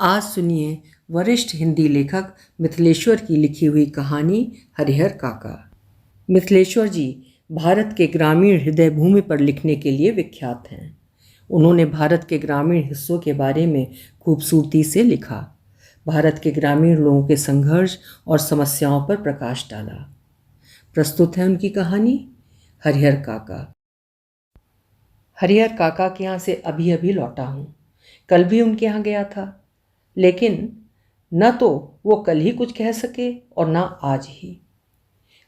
आज सुनिए वरिष्ठ हिंदी लेखक मिथिलेश्वर की लिखी हुई कहानी हरिहर काका। मिथिलेश्वर जी भारत के ग्रामीण हृदय भूमि पर लिखने के लिए विख्यात हैं। उन्होंने भारत के ग्रामीण हिस्सों के बारे में खूबसूरती से लिखा, भारत के ग्रामीण लोगों के संघर्ष और समस्याओं पर प्रकाश डाला। प्रस्तुत है उनकी कहानी हरिहर काका। हरिहर काका के यहाँ से अभी अभी लौटा हूँ। कल भी उनके यहाँ गया था, लेकिन न तो वो कल ही कुछ कह सके और न आज ही।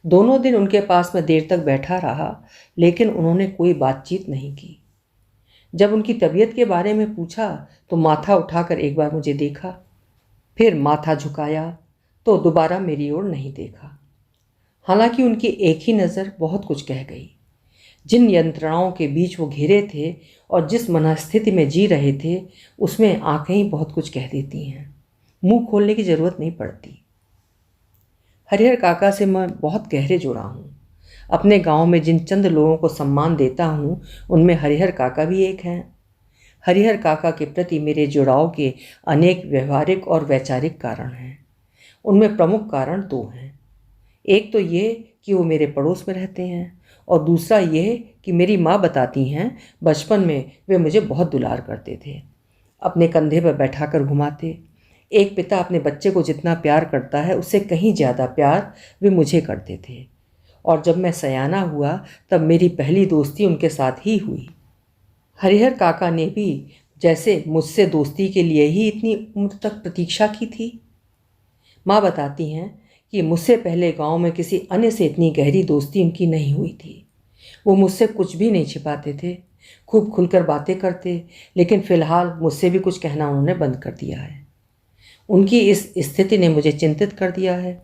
दोनों दिन उनके पास मैं देर तक बैठा रहा, लेकिन उन्होंने कोई बातचीत नहीं की। जब उनकी तबीयत के बारे में पूछा तो माथा उठाकर एक बार मुझे देखा, फिर माथा झुकाया तो दोबारा मेरी ओर नहीं देखा। हालांकि उनकी एक ही नज़र बहुत कुछ कह गई। जिन यंत्रणाओं के बीच वो घिरे थे और जिस मनस्थिति में जी रहे थे, उसमें आंखें ही बहुत कुछ कह देती हैं, मुंह खोलने की ज़रूरत नहीं पड़ती। हरिहर काका से मैं बहुत गहरे जुड़ा हूँ। अपने गांव में जिन चंद लोगों को सम्मान देता हूँ, उनमें हरिहर काका भी एक हैं। हरिहर काका के प्रति मेरे जुड़ाव के अनेक व्यवहारिक और वैचारिक कारण हैं। उनमें प्रमुख कारण दो हैं। एक तो ये कि वो मेरे पड़ोस में रहते हैं, और दूसरा ये कि मेरी माँ बताती हैं बचपन में वे मुझे बहुत दुलार करते थे, अपने कंधे पर बैठाकर घुमाते। एक पिता अपने बच्चे को जितना प्यार करता है, उससे कहीं ज़्यादा प्यार वे मुझे करते थे। और जब मैं सयाना हुआ तब मेरी पहली दोस्ती उनके साथ ही हुई। हरिहर काका ने भी जैसे मुझसे दोस्ती के लिए ही इतनी उम्र तक प्रतीक्षा की थी। माँ बताती हैं कि मुझसे पहले गांव में किसी अन्य से इतनी गहरी दोस्ती उनकी नहीं हुई थी। वो मुझसे कुछ भी नहीं छिपाते थे, खूब खुलकर बातें करते, लेकिन फ़िलहाल मुझसे भी कुछ कहना उन्होंने बंद कर दिया है। उनकी इस स्थिति ने मुझे चिंतित कर दिया है,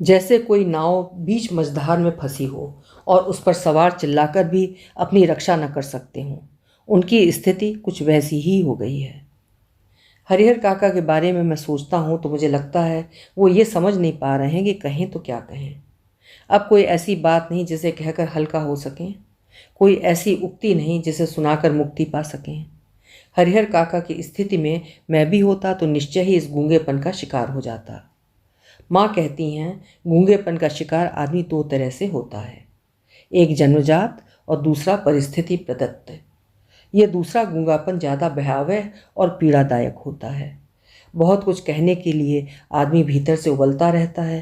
जैसे कोई नाव बीच मझधार में फंसी हो और उस पर सवार चिल्लाकर भी अपनी रक्षा न कर सकते हों। उनकी स्थिति कुछ वैसी ही हो गई है। हरिहर काका के बारे में मैं सोचता हूँ तो मुझे लगता है वो ये समझ नहीं पा रहे हैं कि कहें तो क्या कहें। अब कोई ऐसी बात नहीं जिसे कहकर हल्का हो सकें, कोई ऐसी उक्ति नहीं जिसे सुनाकर मुक्ति पा सकें। हरिहर काका की स्थिति में मैं भी होता तो निश्चय ही इस गूंगेपन का शिकार हो जाता। माँ कहती हैं गूंगेपन का शिकार आदमी दो तरह से होता है, एक जन्मजात और दूसरा परिस्थिति प्रदत्त। ये दूसरा गूंगापन ज़्यादा भयावह और पीड़ादायक होता है। बहुत कुछ कहने के लिए आदमी भीतर से उबलता रहता है,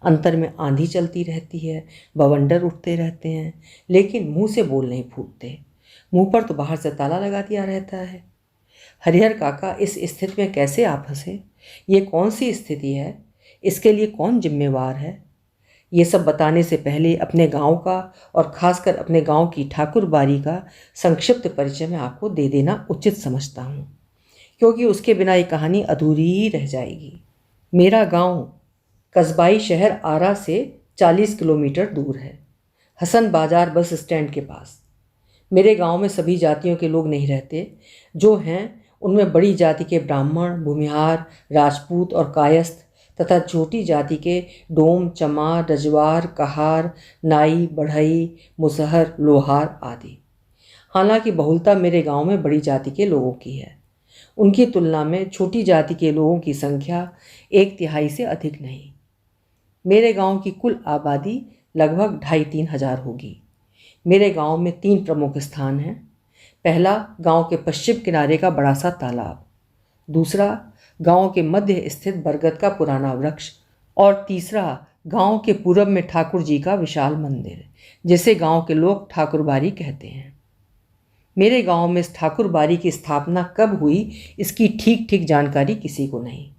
अंतर में आंधी चलती रहती है, बवंडर उठते रहते हैं, लेकिन मुंह से बोल नहीं फूटते। मुंह पर तो बाहर से ताला लगा दिया रहता है। हरिहर काका इस स्थिति में कैसे आ फंसे? ये कौन सी स्थिति है? इसके लिए कौन जिम्मेवार है? ये सब बताने से पहले अपने गांव का और खासकर अपने गांव की ठाकुर बारी का संक्षिप्त परिचय मैं आपको दे देना उचित समझता हूँ, क्योंकि उसके बिना ये कहानी अधूरी ही रह जाएगी। मेरा गांव कस्बाई शहर आरा से 40 किलोमीटर दूर है, हसन बाजार बस स्टैंड के पास। मेरे गांव में सभी जातियों के लोग नहीं रहते। जो हैं उनमें बड़ी जाति के ब्राह्मण, भूमिहार, राजपूत और कायस्थ तथा छोटी जाति के डोम, चमार, रजवार, कहार, नाई, बढ़ई, मुसहर, लोहार आदि। हालांकि बहुलता मेरे गांव में बड़ी जाति के लोगों की है। उनकी तुलना में छोटी जाति के लोगों की संख्या 1/3 से अधिक नहीं। मेरे गांव की कुल आबादी लगभग 2,500-3 हजार होगी। मेरे गांव में 3 प्रमुख स्थान हैं। पहला, गांव के पश्चिम किनारे का बड़ा सा तालाब। दूसरा, गांव के मध्य स्थित बरगद का पुराना वृक्ष। और तीसरा, गांव के पूरब में ठाकुर जी का विशाल मंदिर, जिसे गांव के लोग ठाकुर बारी कहते हैं। मेरे गांव में इस ठाकुर बारी की स्थापना कब हुई, इसकी ठीक ठीक जानकारी किसी को नहीं।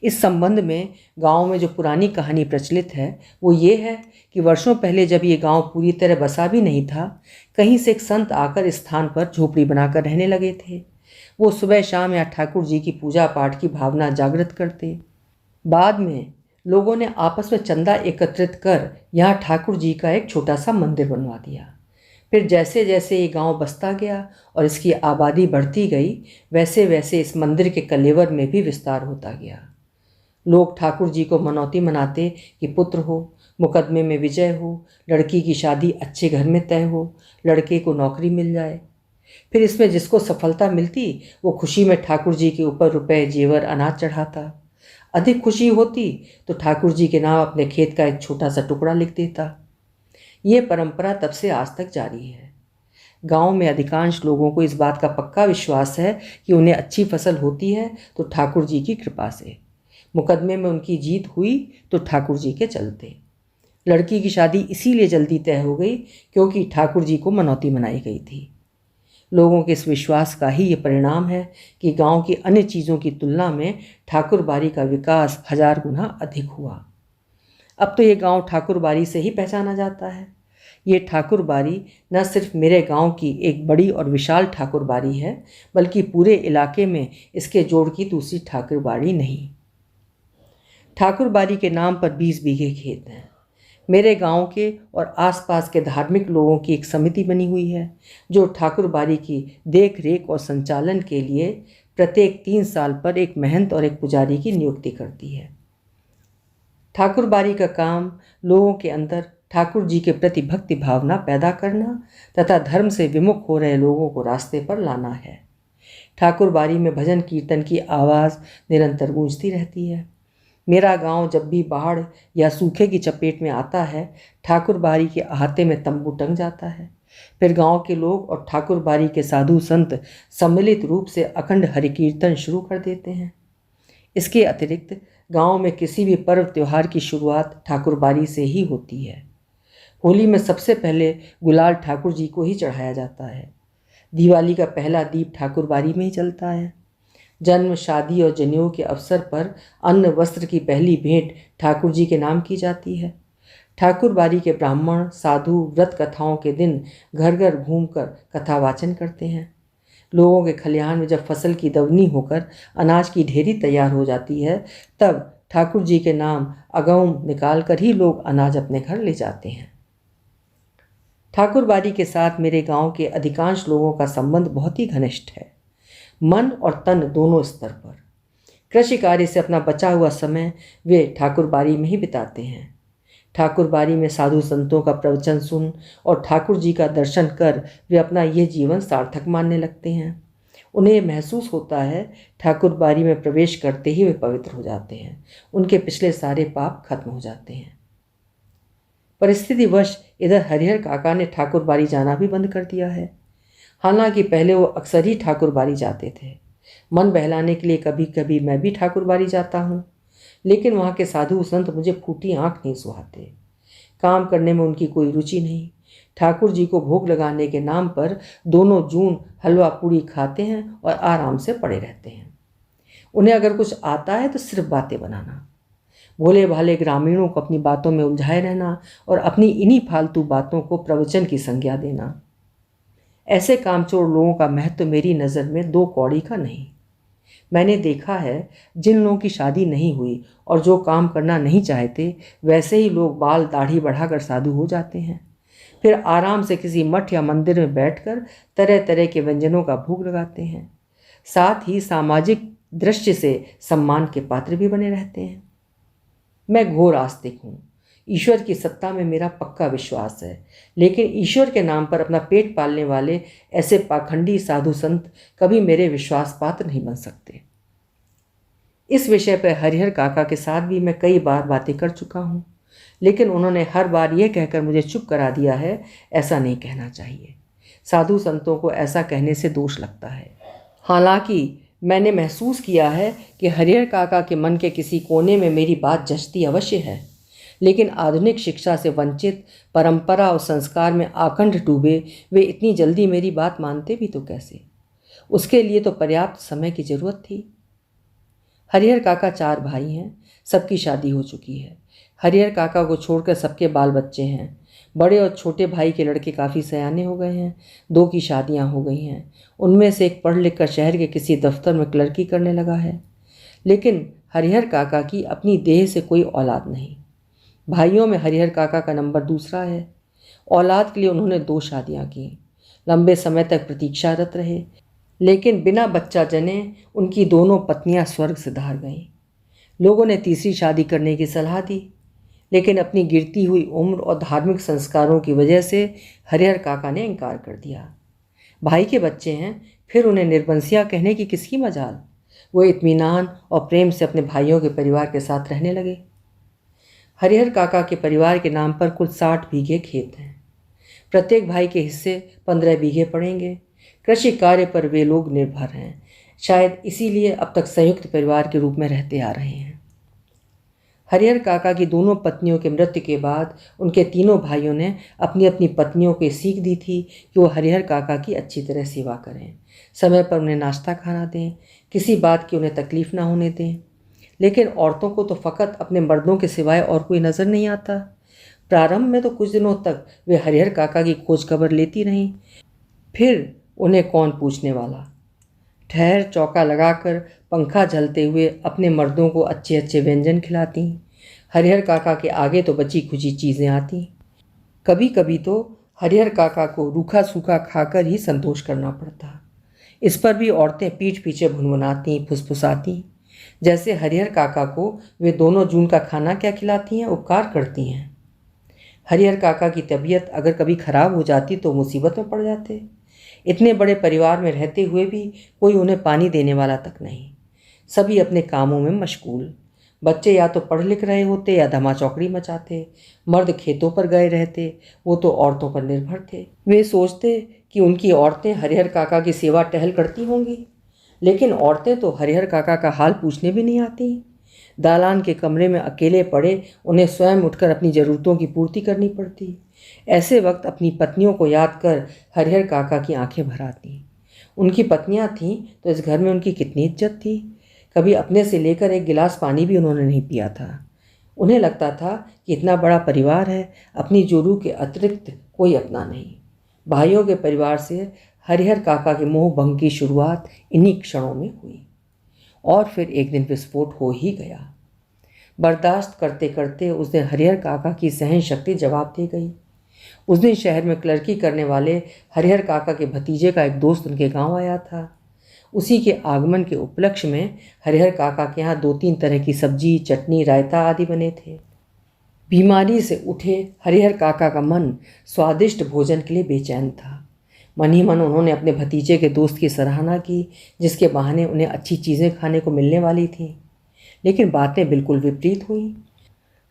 इस संबंध में गांव में जो पुरानी कहानी प्रचलित है वो ये है कि वर्षों पहले जब ये गांव पूरी तरह बसा भी नहीं था, कहीं से एक संत आकर इस स्थान पर झोपड़ी बनाकर रहने लगे थे। वो सुबह शाम यहाँ ठाकुर जी की पूजा पाठ की भावना जागृत करते। बाद में लोगों ने आपस में चंदा एकत्रित कर यहाँ ठाकुर जी का एक छोटा सा मंदिर बनवा दिया। फिर जैसे जैसे ये गांव बसता गया और इसकी आबादी बढ़ती गई, वैसे वैसे इस मंदिर के कलेवर में भी विस्तार होता गया। लोग ठाकुर जी को मनौती मनाते कि पुत्र हो, मुकदमे में विजय हो, लड़की की शादी अच्छे घर में तय हो, लड़के को नौकरी मिल जाए। फिर इसमें जिसको सफलता मिलती वो खुशी में ठाकुर जी के ऊपर रुपए, जेवर, अनाज चढ़ाता। अधिक खुशी होती तो ठाकुर जी के नाम अपने खेत का एक छोटा सा टुकड़ा लिख देता। ये परंपरा तब से आज तक जारी है। गांव में अधिकांश लोगों को इस बात का पक्का विश्वास है कि उन्हें अच्छी फसल होती है तो ठाकुर जी की कृपा से। मुकदमे में उनकी जीत हुई तो ठाकुर जी के चलते। लड़की की शादी इसीलिए जल्दी तय हो गई क्योंकि ठाकुर जी को मनौती मनाई गई थी। लोगों के इस विश्वास का ही ये परिणाम है कि गांव की अन्य चीज़ों की तुलना में ठाकुरबाड़ी का विकास 1000 गुना अधिक हुआ। अब तो ये गांव ठाकुरबाड़ी से ही पहचाना जाता है। ये ठाकुरबाड़ी न सिर्फ मेरे गांव की एक बड़ी और विशाल ठाकुरबाड़ी है, बल्कि पूरे इलाके में इसके जोड़ की दूसरी ठाकुरबाड़ी नहीं। ठाकुरबाड़ी के नाम पर 20 बीघे खेत हैं। मेरे गांव के और आसपास के धार्मिक लोगों की एक समिति बनी हुई है जो ठाकुरबाड़ी की देख रेख और संचालन के लिए प्रत्येक 3 साल पर एक महंत और एक पुजारी की नियुक्ति करती है। ठाकुरबाड़ी का काम लोगों के अंदर ठाकुर जी के प्रति भक्ति भावना पैदा करना तथा धर्म से विमुख हो रहे लोगों को रास्ते पर लाना है। ठाकुरबाड़ी में भजन कीर्तन की आवाज़ निरंतर गूंजती रहती है। मेरा गांव जब भी बाढ़ या सूखे की चपेट में आता है, ठाकुरबाड़ी के अहाते में तंबू टंग जाता है। फिर गांव के लोग और ठाकुरबाड़ी के साधु संत सम्मिलित रूप से अखंड हरि कीर्तन शुरू कर देते हैं। इसके अतिरिक्त गांव में किसी भी पर्व त्योहार की शुरुआत ठाकुरबाड़ी से ही होती है। होली में सबसे पहले गुलाल ठाकुर जी को ही चढ़ाया जाता है। दिवाली का पहला दीप ठाकुरबाड़ी में ही जलता है। जन्म, शादी और जनेऊ के अवसर पर अन्न वस्त्र की पहली भेंट ठाकुर जी के नाम की जाती है। ठाकुरबाड़ी के ब्राह्मण साधु व्रत कथाओं के दिन घर घर घूमकर कथा वाचन करते हैं। लोगों के खलिहान में जब फसल की दवनी होकर अनाज की ढेरी तैयार हो जाती है, तब ठाकुर जी के नाम अगौम निकाल कर ही लोग अनाज अपने घर ले जाते हैं। ठाकुरबाड़ी के साथ मेरे गांव के अधिकांश लोगों का संबंध बहुत ही घनिष्ठ है, मन और तन दोनों स्तर पर। कृषि कार्य से अपना बचा हुआ समय वे ठाकुरबाड़ी में ही बिताते हैं। ठाकुरबाड़ी में साधु संतों का प्रवचन सुन और ठाकुर जी का दर्शन कर वे अपना ये जीवन सार्थक मानने लगते हैं। उन्हें महसूस होता है ठाकुरबाड़ी में प्रवेश करते ही वे पवित्र हो जाते हैं, उनके पिछले सारे पाप खत्म हो जाते हैं। परिस्थितिवश इधर हरिहर काका ने ठाकुरबाड़ी जाना भी बंद कर दिया है। हालांकि पहले वो अक्सर ही ठाकुरबाड़ी जाते थे। मन बहलाने के लिए कभी कभी मैं भी ठाकुरबाड़ी जाता हूँ, लेकिन वहाँ के साधु संत मुझे फूटी आंख नहीं सुहाते। काम करने में उनकी कोई रुचि नहीं। ठाकुर जी को भोग लगाने के नाम पर दोनों जून हलवा पूड़ी खाते हैं और आराम से पड़े रहते हैं। उन्हें अगर कुछ आता है तो सिर्फ बातें बनाना, भोले भाले ग्रामीणों को अपनी बातों में उलझाए रहना और अपनी इन्हीं फालतू बातों को प्रवचन की संज्ञा देना। ऐसे कामचोर लोगों का महत्व मेरी नज़र में 2 कौड़ी का नहीं। मैंने देखा है जिन लोगों की शादी नहीं हुई और जो काम करना नहीं चाहते, वैसे ही लोग बाल दाढ़ी बढ़ाकर साधु हो जाते हैं। फिर आराम से किसी मठ या मंदिर में बैठकर तरह तरह के व्यंजनों का भोग लगाते हैं। साथ ही सामाजिक दृष्टि से सम्मान के पात्र भी बने रहते हैं। मैं घोर आस्तिक हूँ। ईश्वर की सत्ता में मेरा पक्का विश्वास है, लेकिन ईश्वर के नाम पर अपना पेट पालने वाले ऐसे पाखंडी साधु संत कभी मेरे विश्वास पात्र नहीं बन सकते। इस विषय पर हरिहर काका के साथ भी मैं कई बार बातें कर चुका हूँ, लेकिन उन्होंने हर बार यह कहकर मुझे चुप करा दिया है, ऐसा नहीं कहना चाहिए। साधु संतों को ऐसा कहने से दोष लगता है। हालांकि मैंने महसूस किया है कि हरिहर काका के मन के किसी कोने में मेरी बात जचती अवश्य है, लेकिन आधुनिक शिक्षा से वंचित, परंपरा और संस्कार में आकंठ डूबे वे इतनी जल्दी मेरी बात मानते भी तो कैसे? उसके लिए तो पर्याप्त समय की जरूरत थी। हरिहर काका 4 भाई हैं, सबकी शादी हो चुकी है। हरिहर काका को छोड़कर सबके बाल बच्चे हैं। बड़े और छोटे भाई के लड़के काफ़ी सयाने हो गए हैं, 2 की शादियां हो गई हैं। उनमें से एक पढ़ लिख कर शहर के किसी दफ्तर में क्लर्की करने लगा है। लेकिन हरिहर काका की अपनी देह से कोई औलाद नहीं। भाइयों में हरिहर काका का नंबर दूसरा है। औलाद के लिए उन्होंने 2 शादियां की। लंबे समय तक प्रतीक्षारत रहे, लेकिन बिना बच्चा जने उनकी दोनों पत्नियां स्वर्ग सिधार गईं। लोगों ने तीसरी शादी करने की सलाह दी, लेकिन अपनी गिरती हुई उम्र और धार्मिक संस्कारों की वजह से हरिहर काका ने इनकार कर दिया। भाई के बच्चे हैं, फिर उन्हें निर्बंसिया कहने की किसकी मजाल। वो इत्मीनान और प्रेम से अपने भाइयों के परिवार के साथ रहने लगे। हरिहर काका के परिवार के नाम पर कुल 60 बीघे खेत हैं। प्रत्येक भाई के हिस्से 15 बीघे पड़ेंगे। कृषि कार्य पर वे लोग निर्भर हैं, शायद इसीलिए अब तक संयुक्त परिवार के रूप में रहते आ रहे हैं। हरिहर काका की दोनों पत्नियों के मृत्यु के बाद उनके तीनों भाइयों ने अपनी अपनी पत्नियों को सीख दी थी कि वो हरिहर काका की अच्छी तरह सेवा करें, समय पर उन्हें नाश्ता खाना दें, किसी बात की उन्हें तकलीफ ना होने दें। लेकिन औरतों को तो फ़कत अपने मर्दों के सिवाय और कोई नज़र नहीं आता। प्रारंभ में तो कुछ दिनों तक वे हरिहर काका की खोज खबर लेती रहीं, फिर उन्हें कौन पूछने वाला। ठहर चौका लगाकर पंखा झलते हुए अपने मर्दों को अच्छे अच्छे व्यंजन खिलाती। हरिहर काका के आगे तो बची खुची चीज़ें आती। कभी कभी तो हरिहर काका को रूखा सूखा खाकर ही संतोष करना पड़ता। इस पर भी औरतें पीठ पीछे भुनभुनाती, फुसफुसाती, जैसे हरिहर काका को वे दोनों जून का खाना क्या खिलाती हैं, उपकार करती हैं। हरिहर काका की तबीयत अगर कभी खराब हो जाती तो मुसीबत में पड़ जाते। इतने बड़े परिवार में रहते हुए भी कोई उन्हें पानी देने वाला तक नहीं। सभी अपने कामों में मशगूल। बच्चे या तो पढ़ लिख रहे होते या धमाचौकड़ी मचाते। मर्द खेतों पर गए रहते, वो तो औरतों पर निर्भर थे। वे सोचते कि उनकी औरतें हरिहर काका की सेवा टहल करती होंगी, लेकिन औरतें तो हरिहर काका का हाल पूछने भी नहीं आती। दालान के कमरे में अकेले पड़े उन्हें स्वयं उठकर अपनी ज़रूरतों की पूर्ति करनी पड़ती। ऐसे वक्त अपनी पत्नियों को याद कर हरिहर काका की आंखें भर आती। उनकी पत्नियां थीं तो इस घर में उनकी कितनी इज्जत थी। कभी अपने से लेकर एक गिलास पानी भी उन्होंने नहीं पिया था। उन्हें लगता था कि इतना बड़ा परिवार है, अपनी जोरू के अतिरिक्त कोई अपना नहीं। भाइयों के परिवार से हरिहर काका के मोह भंग की शुरुआत इन्हीं क्षणों में हुई, और फिर एक दिन विस्फोट हो ही गया। बर्दाश्त करते करते उस दिन हरिहर काका की सहन शक्ति जवाब दे गई। उस दिन शहर में क्लर्की करने वाले हरिहर काका के भतीजे का एक दोस्त उनके गांव आया था। उसी के आगमन के उपलक्ष्य में हरिहर काका के यहाँ 2-3 तरह की सब्जी, चटनी, रायता आदि बने थे। बीमारी से उठे हरिहर काका का मन स्वादिष्ट भोजन के लिए बेचैन था। मन ही मन उन्होंने अपने भतीजे के दोस्त की सराहना की, जिसके बहाने उन्हें अच्छी चीज़ें खाने को मिलने वाली थीं। लेकिन बातें बिल्कुल विपरीत हुईं।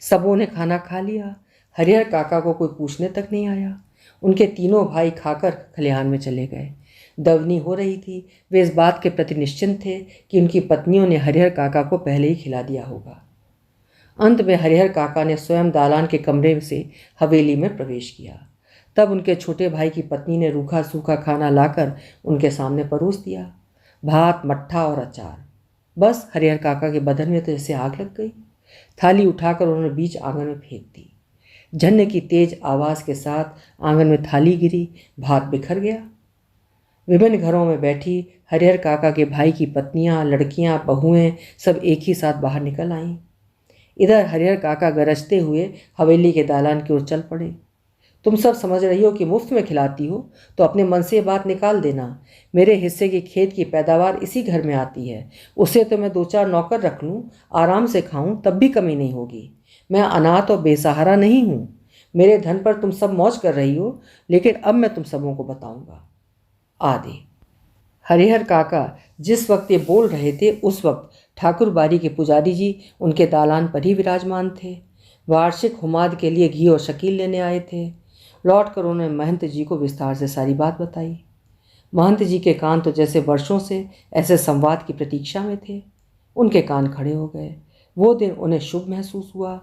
सबों ने खाना खा लिया, हरिहर काका को कोई पूछने तक नहीं आया। उनके तीनों भाई खाकर खलिहान में चले गए। दवनी हो रही थी। वे इस बात के प्रति निश्चिंत थे कि उनकी पत्नियों ने हरिहर काका को पहले ही खिला दिया होगा। अंत में हरिहर काका ने स्वयं दालान के कमरे से हवेली में प्रवेश किया। तब उनके छोटे भाई की पत्नी ने रूखा सूखा खाना लाकर उनके सामने परोस दिया। भात, मट्ठा और अचार। बस हरिहर काका के बदन में तो जैसे आग लग गई। थाली उठाकर उन्होंने बीच आंगन में फेंक दी। झन्न की तेज आवाज़ के साथ आंगन में थाली गिरी, भात बिखर गया। विभिन्न घरों में बैठी हरिहर काका के भाई की पत्नियां, लड़कियां, बहुएं सब एक ही साथ बाहर निकल आईं। इधर हरिहर काका गरजते हुए हवेली के दालान की ओर चल पड़े। तुम सब समझ रही हो कि मुफ्त में खिलाती हो, तो अपने मन से ये बात निकाल देना। मेरे हिस्से की खेत की पैदावार इसी घर में आती है। उसे तो मैं 2-4 नौकर रख लूँ, आराम से खाऊं, तब भी कमी नहीं होगी। मैं अनाथ और बेसहारा नहीं हूँ। मेरे धन पर तुम सब मौज कर रही हो, लेकिन अब मैं तुम सबों को बताऊंगा। आदि। हरिहर काका जिस वक्त ये बोल रहे थे, उस वक्त ठाकुर बाड़ी के पुजारी जी उनके दालान पर ही विराजमान थे। वार्षिक हुमाद के लिए घी और शकील लेने आए थे। लौट कर उन्होंने महंत जी को विस्तार से सारी बात बताई। महंत जी के कान तो जैसे वर्षों से ऐसे संवाद की प्रतीक्षा में थे। उनके कान खड़े हो गए। वो दिन उन्हें शुभ महसूस हुआ।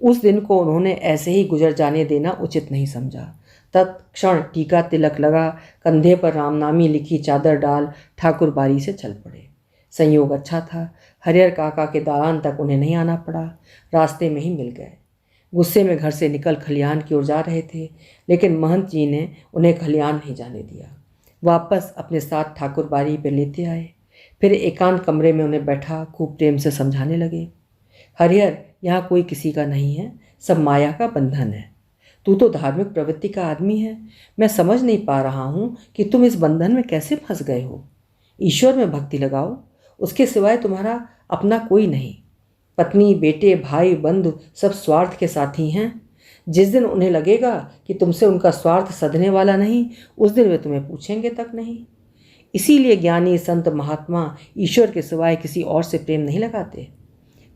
उस दिन को उन्होंने ऐसे ही गुजर जाने देना उचित नहीं समझा। तत्क्षण टीका तिलक लगा, कंधे पर रामनामी लिखी चादर डाल ठाकुर बाड़ी से चल पड़े। संयोग अच्छा था, हरिहर काका के दालान तक उन्हें नहीं आना पड़ा, रास्ते में ही मिल गए। गुस्से में घर से निकल खलिहान की ओर जा रहे थे, लेकिन महंत जी ने उन्हें खलिहान नहीं जाने दिया। वापस अपने साथ ठाकुर बाड़ी पर लेते आए। फिर एकांत कमरे में उन्हें बैठा खूब प्रेम से समझाने लगे। हरिहर, यहाँ कोई किसी का नहीं है, सब माया का बंधन है। तू तो धार्मिक प्रवृत्ति का आदमी है। मैं समझ नहीं पा रहा हूँ कि तुम इस बंधन में कैसे फंस गए हो। ईश्वर में भक्ति लगाओ, उसके सिवाय तुम्हारा अपना कोई नहीं। पत्नी, बेटे, भाई, बंधु सब स्वार्थ के साथी हैं। जिस दिन उन्हें लगेगा कि तुमसे उनका स्वार्थ सधने वाला नहीं, उस दिन वे तुम्हें पूछेंगे तक नहीं। इसीलिए ज्ञानी, संत, महात्मा ईश्वर के सिवाय किसी और से प्रेम नहीं लगाते।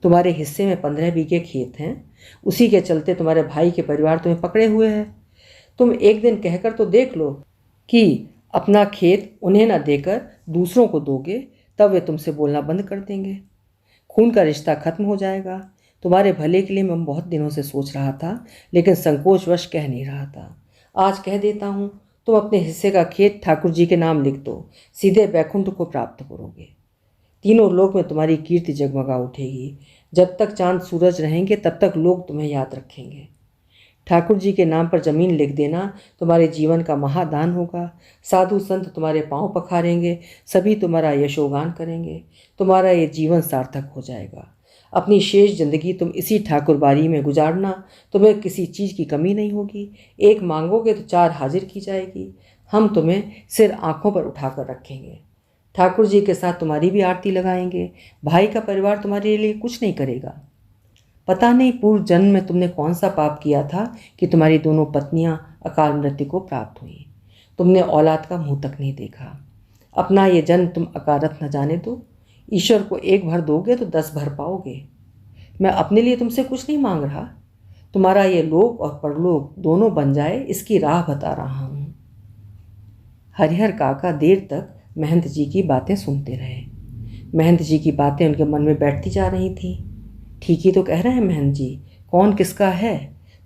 तुम्हारे हिस्से में 15 बीघे खेत हैं, उसी के चलते तुम्हारे भाई के परिवार तुम्हें पकड़े हुए है। तुम एक दिन कहकर तो देख लो कि अपना खेत उन्हें न देकर दूसरों को दोगे, तब वे तुमसे बोलना बंद कर देंगे। खून का रिश्ता खत्म हो जाएगा। तुम्हारे भले के लिए मैं बहुत दिनों से सोच रहा था, लेकिन संकोचवश कह नहीं रहा था। आज कह देता हूँ, तुम अपने हिस्से का खेत ठाकुर जी के नाम लिख दो, सीधे बैकुंठ को प्राप्त करोगे। तीनों लोक में तुम्हारी कीर्ति जगमगा उठेगी। जब तक चांद सूरज रहेंगे तब तक लोग तुम्हें याद रखेंगे। ठाकुर जी के नाम पर जमीन लिख देना तुम्हारे जीवन का महादान होगा। साधु संत तुम्हारे पांव पखारेंगे, सभी तुम्हारा यशोगान करेंगे। तुम्हारा ये जीवन सार्थक हो जाएगा। अपनी शेष जिंदगी तुम इसी ठाकुर बाड़ी में गुजारना। तुम्हें किसी चीज़ की कमी नहीं होगी। एक मांगोगे तो 4 हाजिर की जाएगी। हम तुम्हें सिर आंखों पर उठाकर रखेंगे। ठाकुर जी के साथ तुम्हारी भी आरती लगाएंगे। भाई का परिवार तुम्हारे लिए कुछ नहीं करेगा। पता नहीं पूर्व जन्म में तुमने कौन सा पाप किया था कि तुम्हारी दोनों पत्नियां अकाल मृत्यु को प्राप्त हुई। तुमने औलाद का मुंह तक नहीं देखा। अपना ये जन्म तुम अकारत न जाने दो। ईश्वर को 1 भर दोगे तो 10 भर पाओगे। मैं अपने लिए तुमसे कुछ नहीं मांग रहा। तुम्हारा ये लोक और परलोक दोनों बन जाए, इसकी राह बता रहा हूँ। हरिहर काका देर तक महंत जी की बातें सुनते रहे। महंत जी की बातें उनके मन में बैठती जा रही थीं। ठीक ही तो कह रहे हैं महंत जी, कौन किसका है।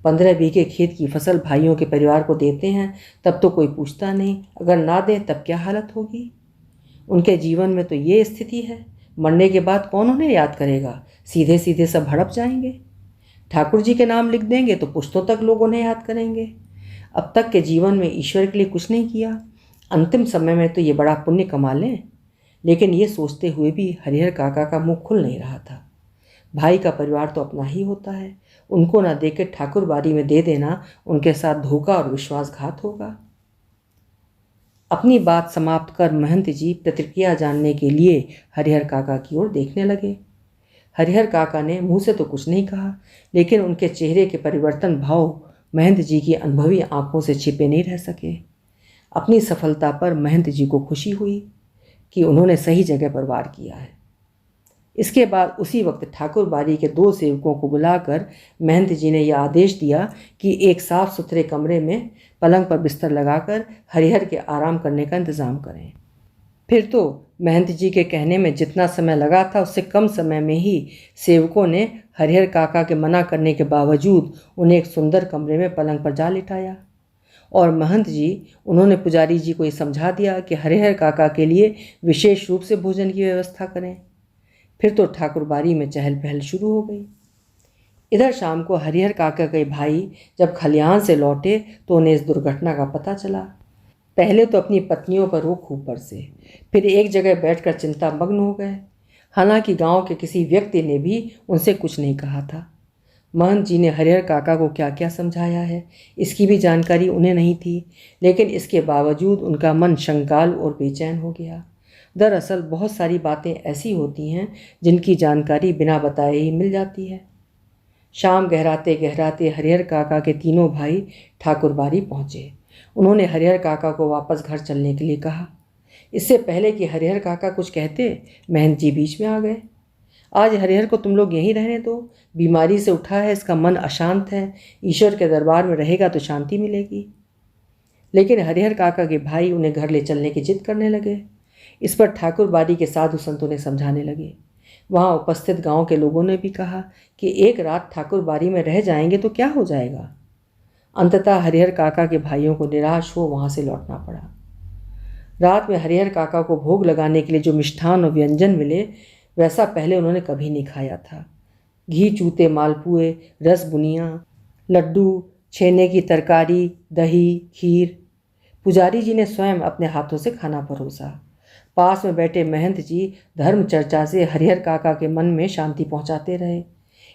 15 बीघे खेत की फसल भाइयों के परिवार को देते हैं तब तो कोई पूछता नहीं, अगर ना दें तब क्या हालत होगी। उनके जीवन में तो ये स्थिति है। मरने के बाद कौन उन्हें याद करेगा। सीधे सीधे सब हड़प जाएंगे। ठाकुर जी के नाम लिख देंगे तो पुश्तों तक लोग उन्हें याद करेंगे। अब तक के जीवन में ईश्वर के लिए कुछ नहीं किया, अंतिम समय में तो ये बड़ा पुण्य कमा लें। लेकिन ये सोचते हुए भी हरिहर काका का मुंह खुल नहीं रहा था। भाई का परिवार तो अपना ही होता है। उनको ना देकर ठाकुर बाड़ी में दे देना उनके साथ धोखा और विश्वासघात होगा। अपनी बात समाप्त कर महंत जी प्रतिक्रिया जानने के लिए हरिहर काका की ओर देखने लगे। हरिहर काका ने मुंह से तो कुछ नहीं कहा, लेकिन उनके चेहरे के परिवर्तन भाव महंत जी की अनुभवी आंखों से छिपे नहीं रह सके। अपनी सफलता पर महंत जी को खुशी हुई कि उन्होंने सही जगह पर वार किया है। इसके बाद उसी वक्त ठाकुर बाड़ी के 2 सेवकों को बुलाकर महंत जी ने यह आदेश दिया कि एक साफ सुथरे कमरे में पलंग पर बिस्तर लगाकर हरिहर के आराम करने का इंतज़ाम करें। फिर तो महंत जी के कहने में जितना समय लगा था उससे कम समय में ही सेवकों ने हरिहर काका के मना करने के बावजूद उन्हें एक सुंदर कमरे में पलंग पर जा लिटाया। और महंत जी उन्होंने पुजारी जी को ये समझा दिया कि हरिहर काका के लिए विशेष रूप से भोजन की व्यवस्था करें। फिर तो ठाकुर बाड़ी में चहल पहल शुरू हो गई। इधर शाम को हरिहर काका के भाई जब खलिहान से लौटे तो उन्हें इस दुर्घटना का पता चला। पहले तो अपनी पत्नियों पर वो खूब बरसे, फिर एक जगह बैठकर चिंता मग्न हो गए। हालांकि गांव के किसी व्यक्ति ने भी उनसे कुछ नहीं कहा था। महंत जी ने हरिहर काका को क्या क्या समझाया है इसकी भी जानकारी उन्हें नहीं थी, लेकिन इसके बावजूद उनका मन शंकाल और बेचैन हो गया। दरअसल बहुत सारी बातें ऐसी होती हैं जिनकी जानकारी बिना बताए ही मिल जाती है। शाम गहराते गहराते हरिहर काका के तीनों भाई ठाकुर बाड़ी पहुँचे। उन्होंने हरिहर काका को वापस घर चलने के लिए कहा। इससे पहले कि हरिहर काका कुछ कहते, महंत जी बीच में आ गए। आज हरिहर को तुम लोग यहीं रहने दो। बीमारी से उठा है, इसका मन अशांत है। ईश्वर के दरबार में रहेगा तो शांति मिलेगी। लेकिन हरिहर काका के भाई उन्हें घर ले चलने की जिद करने लगे। इस पर ठाकुर बाड़ी के साधु संतों ने समझाने लगे। वहाँ उपस्थित गांव के लोगों ने भी कहा कि एक रात ठाकुर बाड़ी में रह जाएंगे तो क्या हो जाएगा। अंततः हरिहर काका के भाइयों को निराश हो वहाँ से लौटना पड़ा। रात में हरिहर काका को भोग लगाने के लिए जो मिष्ठान और व्यंजन मिले वैसा पहले उन्होंने कभी नहीं खाया था। घी चूते मालपुए, रस बुनिया, लड्डू, छेने की तरकारी, दही, खीर। पुजारी जी ने स्वयं अपने हाथों से खाना परोसा। पास में बैठे महंत जी धर्म चर्चा से हरिहर काका के मन में शांति पहुंचाते रहे।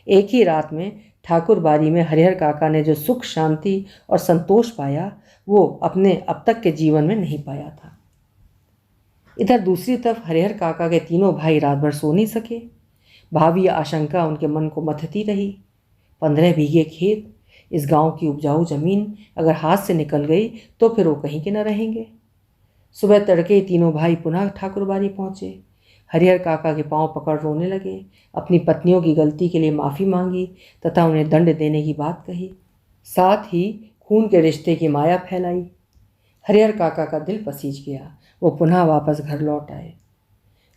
एक ही रात में ठाकुर बाड़ी में हरिहर काका ने जो सुख, शांति और संतोष पाया वो अपने अब तक के जीवन में नहीं पाया था। इधर दूसरी तरफ हरिहर काका के तीनों भाई रात भर सो नहीं सके। भावी आशंका उनके मन को मथती रही। 15 बीघे खेत, इस गांव की उपजाऊ जमीन अगर हाथ से निकल गई तो फिर वो कहीं के न रहेंगे। सुबह तड़के ही तीनों भाई पुनः ठाकुरबाड़ी पहुंचे। हरिहर काका के पांव पकड़ रोने लगे, अपनी पत्नियों की गलती के लिए माफ़ी मांगी तथा उन्हें दंड देने की बात कही। साथ ही खून के रिश्ते की माया फैलाई। हरिहर काका का दिल पसीज गया। वो पुनः वापस घर लौट आए।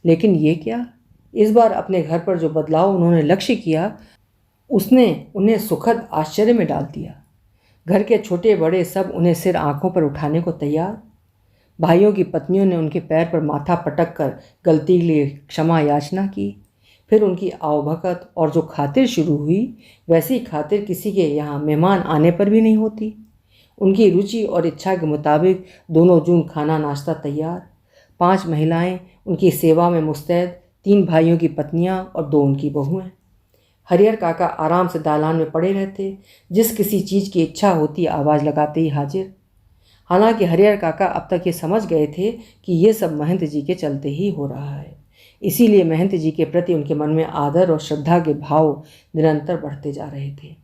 लेकिन ये क्या, इस बार अपने घर पर जो बदलाव उन्होंने लक्ष्य किया उसने उन्हें सुखद आश्चर्य में डाल दिया। घर के छोटे बड़े सब उन्हें सिर आंखों पर उठाने को तैयार। भाइयों की पत्नियों ने उनके पैर पर माथा पटक कर गलती के लिए क्षमा याचना की। फिर उनकी आवभगत और जो खातिर शुरू हुई वैसी खातिर किसी के यहाँ मेहमान आने पर भी नहीं होती। उनकी रुचि और इच्छा के मुताबिक दोनों जून खाना नाश्ता तैयार। 5 महिलाएं उनकी सेवा में मुस्तैद, 3 भाइयों की पत्नियां और 2 उनकी बहुएं। हरिहर काका आराम से दालान में पड़े रहते, जिस किसी चीज़ की इच्छा होती आवाज़ लगाते ही हाजिर। हालांकि हरिहर काका अब तक ये समझ गए थे कि ये सब महंत जी के चलते ही हो रहा है, इसीलिए महंत जी के प्रति उनके मन में आदर और श्रद्धा के भाव निरंतर बढ़ते जा रहे थे।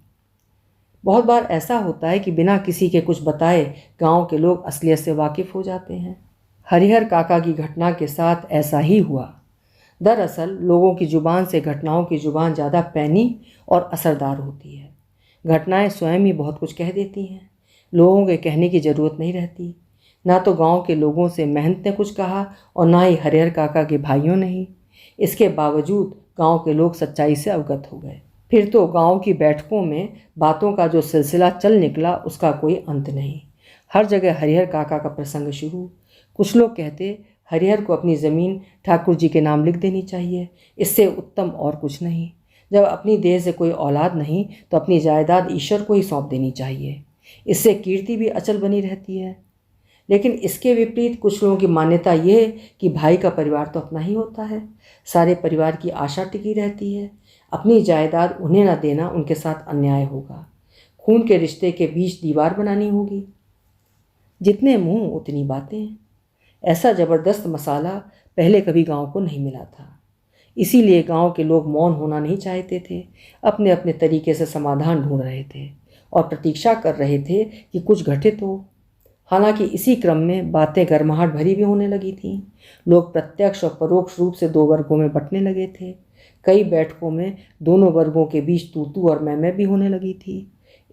बहुत बार ऐसा होता है कि बिना किसी के कुछ बताए गांव के लोग असलियत से वाकिफ हो जाते हैं। हरिहर काका की घटना के साथ ऐसा ही हुआ। दरअसल लोगों की जुबान से घटनाओं की जुबान ज़्यादा पैनी और असरदार होती है। घटनाएं स्वयं ही बहुत कुछ कह देती हैं, लोगों के कहने की ज़रूरत नहीं रहती। ना तो गांव के लोगों से महंत ने कुछ कहा और ना ही हरिहर काका के भाइयों ने ही। इसके बावजूद गांव के लोग सच्चाई से अवगत हो गए। फिर तो गांव की बैठकों में बातों का जो सिलसिला चल निकला उसका कोई अंत नहीं। हर जगह हरिहर काका का प्रसंग शुरू। कुछ लोग कहते हरिहर को अपनी ज़मीन ठाकुर जी के नाम लिख देनी चाहिए, इससे उत्तम और कुछ नहीं। जब अपनी देह से कोई औलाद नहीं तो अपनी जायदाद ईश्वर को ही सौंप देनी चाहिए, इससे कीर्ति भी अचल बनी रहती है। लेकिन इसके विपरीत कुछ लोगों की मान्यता ये है कि भाई का परिवार तो अपना ही होता है, सारे परिवार की आशा टिकी रहती है, अपनी जायदाद उन्हें न देना उनके साथ अन्याय होगा, खून के रिश्ते के बीच दीवार बनानी होगी। जितने मुंह उतनी बातें। ऐसा ज़बरदस्त मसाला पहले कभी गांव को नहीं मिला था, इसीलिए गांव के लोग मौन होना नहीं चाहते थे, अपने अपने तरीके से समाधान ढूंढ रहे थे और प्रतीक्षा कर रहे थे कि कुछ घटित हो। हालांकि इसी क्रम में बातें गर्माहट भरी भी होने लगी थीं। लोग प्रत्यक्ष और परोक्ष रूप से 2 वर्गों में बंटने लगे थे। कई बैठकों में दोनों वर्गों के बीच तू और मैं भी होने लगी थी।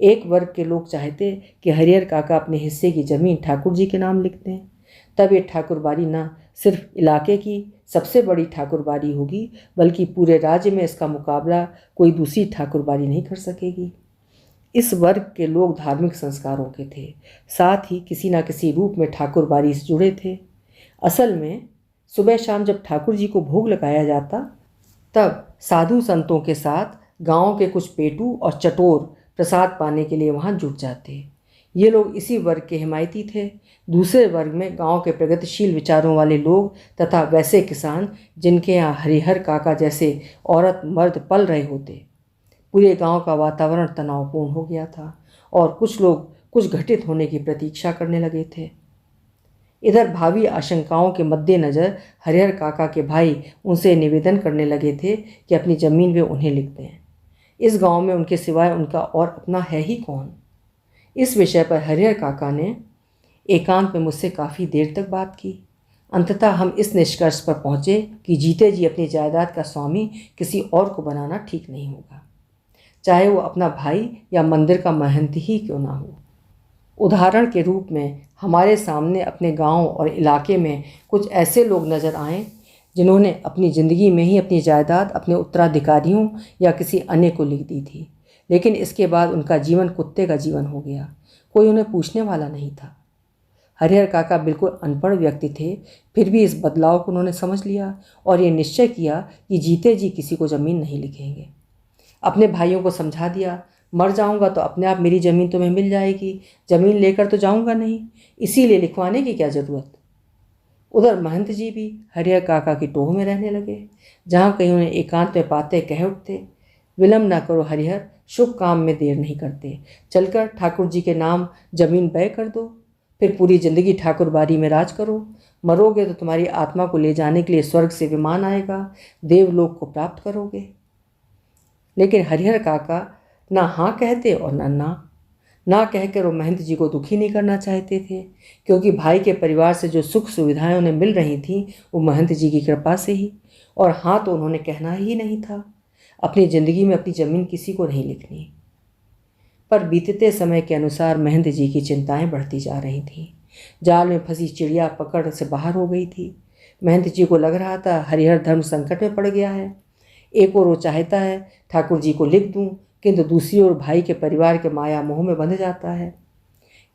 एक वर्ग के लोग चाहते कि हरिहर काका अपने हिस्से की ज़मीन ठाकुर जी के नाम लिख दें, तब ये ठाकुरबाड़ी न सिर्फ इलाके की सबसे बड़ी ठाकुरबाड़ी होगी बल्कि पूरे राज्य में इसका मुकाबला कोई दूसरी ठाकुरबाड़ी नहीं कर सकेगी। इस वर्ग के लोग धार्मिक संस्कारों के थे, साथ ही किसी न किसी रूप में ठाकुरबाड़ी से जुड़े थे। असल में सुबह शाम जब ठाकुर जी को भोग लगाया जाता तब साधु संतों के साथ गांव के कुछ पेटू और चटोर प्रसाद पाने के लिए वहां जुट जाते। ये लोग इसी वर्ग के हिमायती थे। दूसरे वर्ग में गांव के प्रगतिशील विचारों वाले लोग तथा वैसे किसान जिनके यहाँ हरिहर काका जैसे औरत मर्द पल रहे होते। पूरे गांव का वातावरण तनावपूर्ण हो गया था और कुछ लोग कुछ घटित होने की प्रतीक्षा करने लगे थे। इधर भावी आशंकाओं के मद्देनज़र हरिहर काका के भाई उनसे निवेदन करने लगे थे कि अपनी ज़मीन वे उन्हें लिख दें। इस गांव में उनके सिवाय उनका और अपना है ही कौन। इस विषय पर हरिहर काका ने एकांत में मुझसे काफ़ी देर तक बात की। अंततः हम इस निष्कर्ष पर पहुँचे कि जीते जी अपनी जायदाद का स्वामी किसी और को बनाना ठीक नहीं होगा, चाहे वो अपना भाई या मंदिर का महंत ही क्यों ना हो। उदाहरण के रूप में हमारे सामने अपने गांव और इलाके में कुछ ऐसे लोग नज़र आए जिन्होंने अपनी ज़िंदगी में ही अपनी जायदाद अपने उत्तराधिकारियों या किसी अन्य को लिख दी थी, लेकिन इसके बाद उनका जीवन कुत्ते का जीवन हो गया, कोई उन्हें पूछने वाला नहीं था। हरिहर काका बिल्कुल अनपढ़ व्यक्ति थे, फिर भी इस बदलाव को उन्होंने समझ लिया और ये निश्चय किया कि जीते जी किसी को ज़मीन नहीं लिखेंगे। अपने भाइयों को समझा दिया, मर जाऊंगा तो अपने आप मेरी ज़मीन तुम्हें मिल जाएगी, ज़मीन लेकर तो जाऊंगा नहीं, इसीलिए लिखवाने की क्या ज़रूरत। उधर महंत जी भी हरिहर काका की टोह में रहने लगे। जहाँ कहीं उन्हें एकांत में पाते कह उठते, विलम्ब ना करो हरिहर, शुभ काम में देर नहीं करते, चलकर ठाकुर जी के नाम ज़मीन बै कर दो, फिर पूरी ज़िंदगी ठाकुरबाड़ी में राज करो। मरोगे तो तुम्हारी आत्मा को ले जाने के लिए स्वर्ग से विमान आएगा, देवलोक को प्राप्त करोगे। लेकिन हरिहर काका ना हाँ कहते और ना। ना कहकर वो महंत जी को दुखी नहीं करना चाहते थे, क्योंकि भाई के परिवार से जो सुख सुविधाएं उन्हें मिल रही थीं वो महंत जी की कृपा से ही। और हाँ तो उन्होंने कहना ही नहीं था, अपनी ज़िंदगी में अपनी ज़मीन किसी को नहीं लिखनी। पर बीतते समय के अनुसार महंत जी की चिंताएं बढ़ती जा रही थीं। जाल में फंसी चिड़िया पकड़ से बाहर हो गई थी। महंत जी को लग रहा था हरिहर धर्म संकट में पड़ गया है। एक ओर वो चाहता है ठाकुर जी को लिख दूं, किंतु दूसरी ओर भाई के परिवार के माया मोह में बंध जाता है।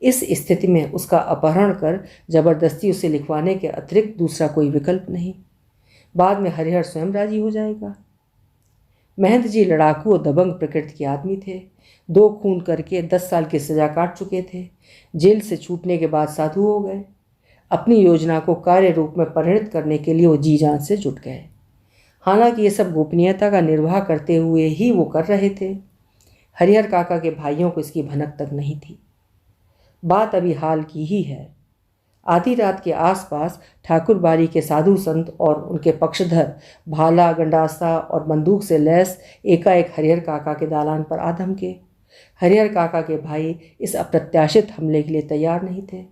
इस स्थिति में उसका अपहरण कर जबरदस्ती उसे लिखवाने के अतिरिक्त दूसरा कोई विकल्प नहीं। बाद में हरिहर स्वयं राजी हो जाएगा। महंत जी लड़ाकू और दबंग प्रकृति के आदमी थे। 2 खून करके 10 साल की सजा काट चुके थे। जेल से छूटने के बाद साधु हो गए। अपनी योजना को कार्य रूप में परिणत करने के लिए वो जी जान से जुट गए। हालांकि ये सब गोपनीयता का निर्वाह करते हुए ही वो कर रहे थे। हरिहर काका के भाइयों को इसकी भनक तक नहीं थी। बात अभी हाल की ही है। आधी रात के आसपास ठाकुर बाड़ी के साधु संत और उनके पक्षधर भाला गंडासा और बंदूक से लैस एकाएक हरिहर काका के दालान पर आ धमके। हरिहर काका के भाई इस अप्रत्याशित हमले के लिए तैयार नहीं थे।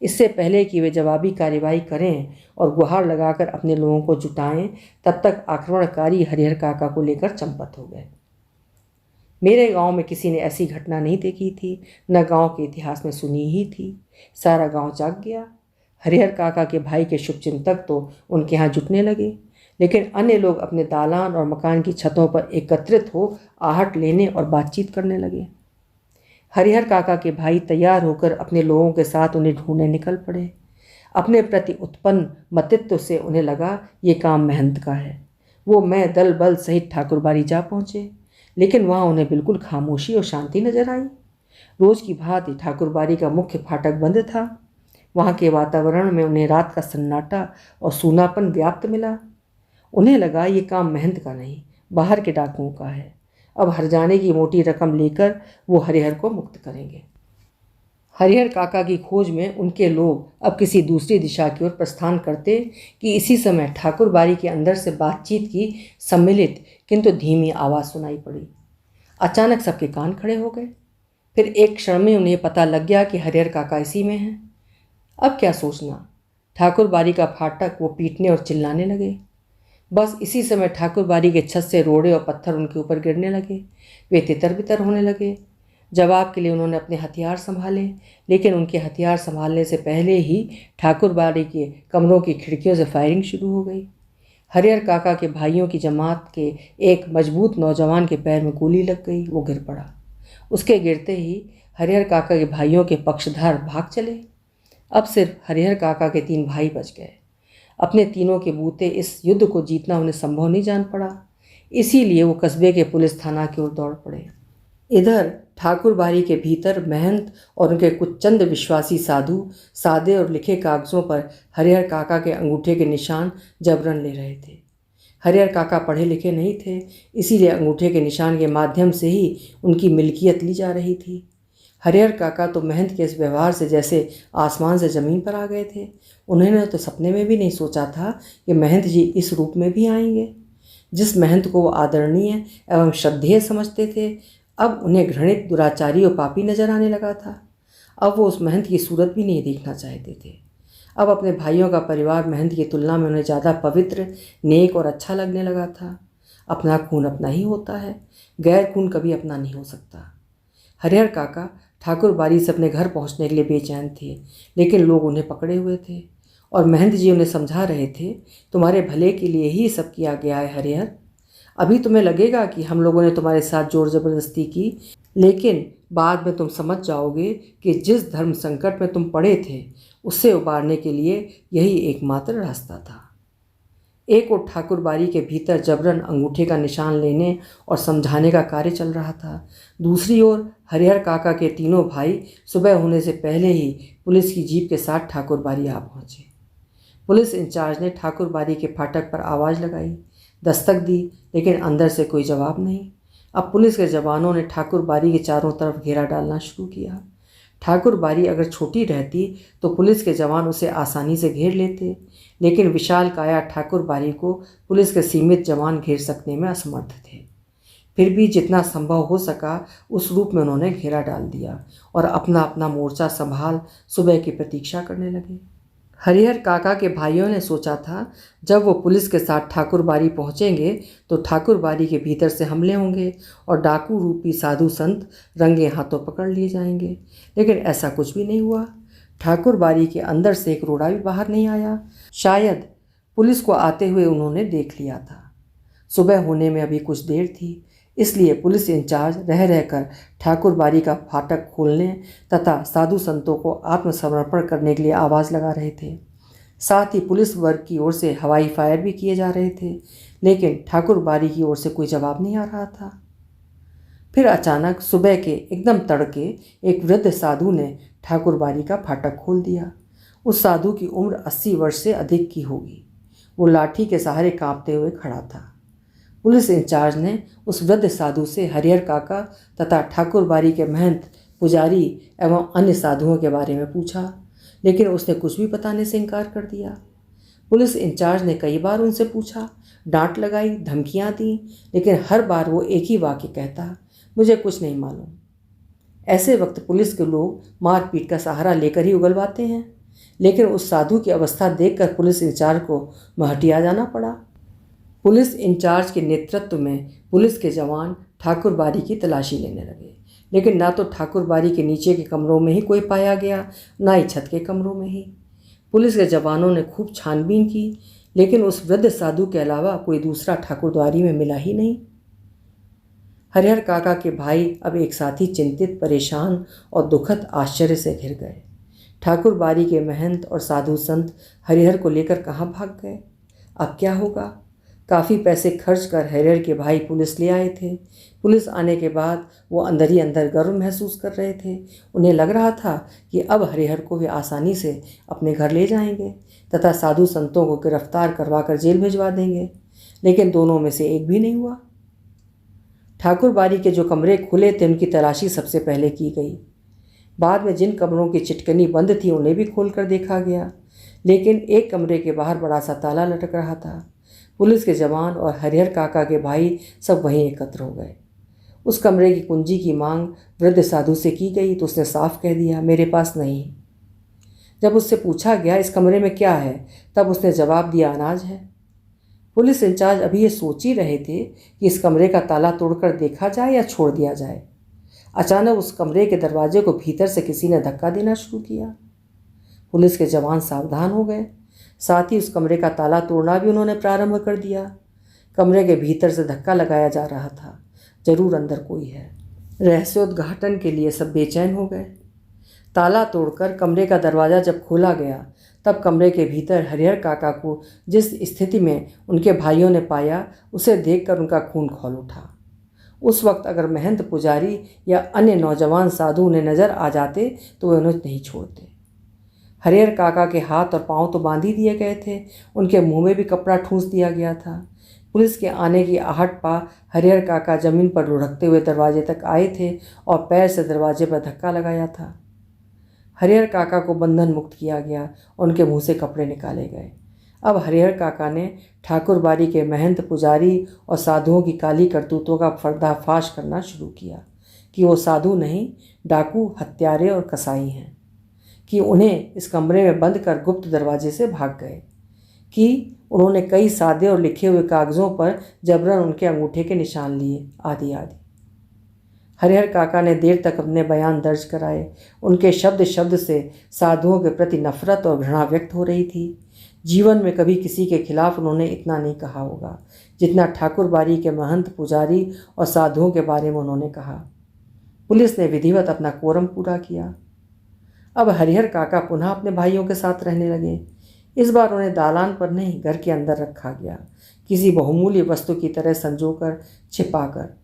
इससे पहले कि वे जवाबी कार्यवाही करें और गुहार लगाकर अपने लोगों को जुटाएं, तब तक आक्रमणकारी हरिहर काका को लेकर चंपत हो गए। मेरे गांव में किसी ने ऐसी घटना नहीं देखी थी, न गांव के इतिहास में सुनी ही थी। सारा गांव जाग गया। हरिहर काका के भाई के शुभचिंतक तो उनके यहाँ जुटने लगे, लेकिन अन्य लोग अपने दालान और मकान की छतों पर एकत्रित हो आहट लेने और बातचीत करने लगे। हरिहर काका के भाई तैयार होकर अपने लोगों के साथ उन्हें ढूंढने निकल पड़े। अपने प्रति उत्पन्न मतित्व से उन्हें लगा ये काम महंत का है। वो मैं दल बल सहित ठाकुरबाड़ी जा पहुँचे, लेकिन वहाँ उन्हें बिल्कुल खामोशी और शांति नजर आई। रोज की भांति ठाकुरबाड़ी का मुख्य फाटक बंद था। वहाँ के वातावरण में उन्हें रात का सन्नाटा और सूनापन व्याप्त मिला। उन्हें लगा ये काम महंत का नहीं, बाहर के डाकुओं का है। अब हरजाने की मोटी रकम लेकर वो हरिहर को मुक्त करेंगे। हरिहर काका की खोज में उनके लोग अब किसी दूसरी दिशा की ओर प्रस्थान करते कि इसी समय ठाकुरबाड़ी के अंदर से बातचीत की सम्मिलित किंतु धीमी आवाज़ सुनाई पड़ी। अचानक सबके कान खड़े हो गए। फिर एक क्षण में उन्हें पता लग गया कि हरिहर काका इसी में हैं। अब क्या सोचना, ठाकुरबाड़ी का फाटक वो पीटने और चिल्लाने लगे। बस इसी समय ठाकुरबाड़ी के छत से रोड़े और पत्थर उनके ऊपर गिरने लगे। वे तितर बितर होने लगे। जवाब के लिए उन्होंने अपने हथियार संभाले, लेकिन उनके हथियार संभालने से पहले ही ठाकुरबाड़ी के कमरों की खिड़कियों से फायरिंग शुरू हो गई। हरिहर काका के भाइयों की जमात के एक मजबूत नौजवान के पैर में गोली लग गई। वो गिर पड़ा। उसके गिरते ही हरिहर काका के भाइयों के पक्षधर भाग चले। अब सिर्फ हरिहर काका के 3 भाई बच गए। अपने तीनों के बूते इस युद्ध को जीतना उन्हें संभव नहीं जान पड़ा, इसीलिए वो कस्बे के पुलिस थाना की ओर दौड़ पड़े। इधर ठाकुरबाड़ी के भीतर महंत और उनके कुछ चंद विश्वासी साधु सादे और लिखे कागजों पर हरिहर काका के अंगूठे के निशान जबरन ले रहे थे। हरिहर काका पढ़े लिखे नहीं थे, इसीलिए अंगूठे के निशान के माध्यम से ही उनकी मिल्कियत ली जा रही थी। हरिहर काका तो महंत के इस व्यवहार से जैसे आसमान से ज़मीन पर आ गए थे। उन्होंने तो सपने में भी नहीं सोचा था कि महंत जी इस रूप में भी आएंगे। जिस महंत को वो आदरणीय एवं श्रद्धेय समझते थे, अब उन्हें घृणित दुराचारी और पापी नजर आने लगा था। अब वो उस महंत की सूरत भी नहीं देखना चाहते थे। अब अपने भाइयों का परिवार महंत की तुलना में उन्हें ज़्यादा पवित्र, नेक और अच्छा लगने लगा था। अपना खून अपना ही होता है, गैर खून कभी अपना नहीं हो सकता। हरिहर काका ठाकुरबाड़ी से अपने घर पहुंचने के लिए बेचैन थे, लेकिन लोग उन्हें पकड़े हुए थे और महंत जी उन्हें समझा रहे थे, तुम्हारे भले के लिए ही सब किया गया है हरिहर। अभी तुम्हें लगेगा कि हम लोगों ने तुम्हारे साथ जोर ज़बरदस्ती की, लेकिन बाद में तुम समझ जाओगे कि जिस धर्म संकट में तुम पड़े थे उससे उबारने के लिए यही एकमात्र रास्ता था। एक और ठाकुरबाड़ी के भीतर जबरन अंगूठे का निशान लेने और समझाने का कार्य चल रहा था। दूसरी ओर हरिहर काका के तीनों भाई सुबह होने से पहले ही पुलिस की जीप के साथ ठाकुरबाड़ी आ पहुँचे। पुलिस इंचार्ज ने ठाकुरबाड़ी के फाटक पर आवाज़ लगाई, दस्तक दी, लेकिन अंदर से कोई जवाब नहीं। अब पुलिस के जवानों ने ठाकुरबाड़ी के चारों तरफ घेरा डालना शुरू किया। ठाकुरबाड़ी अगर छोटी रहती तो पुलिस के जवान उसे आसानी से घेर लेते, लेकिन विशाल काया ठाकुरबाड़ी को पुलिस के सीमित जवान घेर सकने में असमर्थ थे। फिर भी जितना संभव हो सका उस रूप में उन्होंने घेरा डाल दिया और अपना अपना मोर्चा संभाल सुबह की प्रतीक्षा करने लगे। हरिहर काका के भाइयों ने सोचा था जब वो पुलिस के साथ ठाकुर बाड़ी पहुंचेंगे तो ठाकुर बाड़ी के भीतर से हमले होंगे और डाकू रूपी साधु संत रंगे हाथों पकड़ लिए जाएंगे, लेकिन ऐसा कुछ भी नहीं हुआ। ठाकुर बाड़ी के अंदर से एक रोड़ा भी बाहर नहीं आया। शायद पुलिस को आते हुए उन्होंने देख लिया था। सुबह होने में अभी कुछ देर थी, इसलिए पुलिस इंचार्ज रह रहकर ठाकुर बाड़ी का फाटक खोलने तथा साधु संतों को आत्मसमर्पण करने के लिए आवाज़ लगा रहे थे। साथ ही पुलिस वर्ग की ओर से हवाई फायर भी किए जा रहे थे, लेकिन ठाकुर बाड़ी की ओर से कोई जवाब नहीं आ रहा था। फिर अचानक सुबह के एकदम तड़के एक वृद्ध साधु ने ठाकुर बाड़ी का फाटक खोल दिया। उस साधु की उम्र 80 वर्ष से अधिक की होगी। वो लाठी के सहारे कांपते हुए खड़ा था। पुलिस इंचार्ज ने उस वृद्ध साधु से हरिहर काका तथा ठाकुर बाड़ी के महंत, पुजारी एवं अन्य साधुओं के बारे में पूछा, लेकिन उसने कुछ भी बताने से इनकार कर दिया। पुलिस इंचार्ज ने कई बार उनसे पूछा, डांट लगाई, धमकियां दी, लेकिन हर बार वो एक ही वाक्य कहता, मुझे कुछ नहीं मालूम। ऐसे वक्त पुलिस के लोग मारपीट का सहारा लेकर ही उगलवाते हैं, लेकिन उस साधु की अवस्था देखकर पुलिस इंचार्ज को महटिया जाना पड़ा। पुलिस इंचार्ज के नेतृत्व में पुलिस के जवान ठाकुर बाड़ी की तलाशी लेने लगे, लेकिन ना तो ठाकुर बाड़ी के नीचे के कमरों में ही कोई पाया गया, ना ही छत के कमरों में ही। पुलिस के जवानों ने खूब छानबीन की, लेकिन उस वृद्ध साधु के अलावा कोई दूसरा ठाकुरद्वारी में मिला ही नहीं। हरिहर काका के भाई अब एक साथ ही चिंतित, परेशान और दुखद आश्चर्य से घिर गए। ठाकुर बाड़ी के महंत और साधु संत हरिहर को लेकर कहाँ भाग गए? अब क्या होगा? काफ़ी पैसे खर्च कर हरिहर के भाई पुलिस ले आए थे। पुलिस आने के बाद वो अंदर ही अंदर गर्व महसूस कर रहे थे। उन्हें लग रहा था कि अब हरिहर को वे आसानी से अपने घर ले जाएंगे तथा साधु संतों को गिरफ्तार करवा कर जेल भिजवा देंगे, लेकिन दोनों में से एक भी नहीं हुआ। ठाकुर बाड़ी के जो कमरे खुले थे उनकी तलाशी सबसे पहले की गई। बाद में जिन कमरों की चिटकनी बंद थी उन्हें भी खोल कर देखा गया, लेकिन एक कमरे के बाहर बड़ा सा ताला लटक रहा था। पुलिस के जवान और हरिहर काका के भाई सब वहीं एकत्र हो गए। उस कमरे की कुंजी की मांग वृद्ध साधु से की गई तो उसने साफ कह दिया, मेरे पास नहीं। जब उससे पूछा गया इस कमरे में क्या है, तब उसने जवाब दिया, अनाज है। पुलिस इंचार्ज अभी ये सोच ही रहे थे कि इस कमरे का ताला तोड़कर देखा जाए या छोड़ दिया जाए। अचानक उस कमरे के दरवाजे को भीतर से किसी ने धक्का देना शुरू किया। पुलिस के जवान सावधान हो गए, साथ ही उस कमरे का ताला तोड़ना भी उन्होंने प्रारंभ कर दिया। कमरे के भीतर से धक्का लगाया जा रहा था, जरूर अंदर कोई है। रहस्योद्घाटन के लिए सब बेचैन हो गए। ताला तोड़कर कमरे का दरवाज़ा जब खोला गया तब कमरे के भीतर हरिहर काका को जिस स्थिति में उनके भाइयों ने पाया उसे देखकर उनका खून खौल उठा। उस वक्त अगर महंत, पुजारी या अन्य नौजवान साधु उन्हें नज़र आ जाते तो वे उन्हें नहीं छोड़ते। हरिहर काका के हाथ और पांव तो बांध ही दिए गए थे, उनके मुंह में भी कपड़ा ठूंस दिया गया था। पुलिस के आने की आहट पा हरिहर काका जमीन पर लुढ़कते हुए दरवाजे तक आए थे और पैर से दरवाजे पर धक्का लगाया था। हरिहर काका को बंधन मुक्त किया गया और उनके मुंह से कपड़े निकाले गए। अब हरिहर काका ने ठाकुर बाड़ी के महंत, पुजारी और साधुओं की काली करतूतों का पर्दाफाश करना शुरू किया कि वो साधु नहीं, डाकू, हत्यारे और कसाई हैं, कि उन्हें इस कमरे में बंद कर गुप्त दरवाजे से भाग गए, कि उन्होंने कई सादे और लिखे हुए कागज़ों पर जबरन उनके अंगूठे के निशान लिए, आदि आदि। हरिहर काका ने देर तक अपने बयान दर्ज कराए। उनके शब्द शब्द से साधुओं के प्रति नफरत और घृणा व्यक्त हो रही थी। जीवन में कभी किसी के खिलाफ उन्होंने इतना नहीं कहा होगा जितना ठाकुर बाड़ी के महंत, पुजारी और साधुओं के बारे में उन्होंने कहा। पुलिस ने विधिवत अपना कोरम पूरा किया। अब हरिहर काका पुनः अपने भाइयों के साथ रहने लगे। इस बार उन्हें दालान पर नहीं, घर के अंदर रखा गया, किसी बहुमूल्य वस्तु की तरह संजोकर, छिपाकर।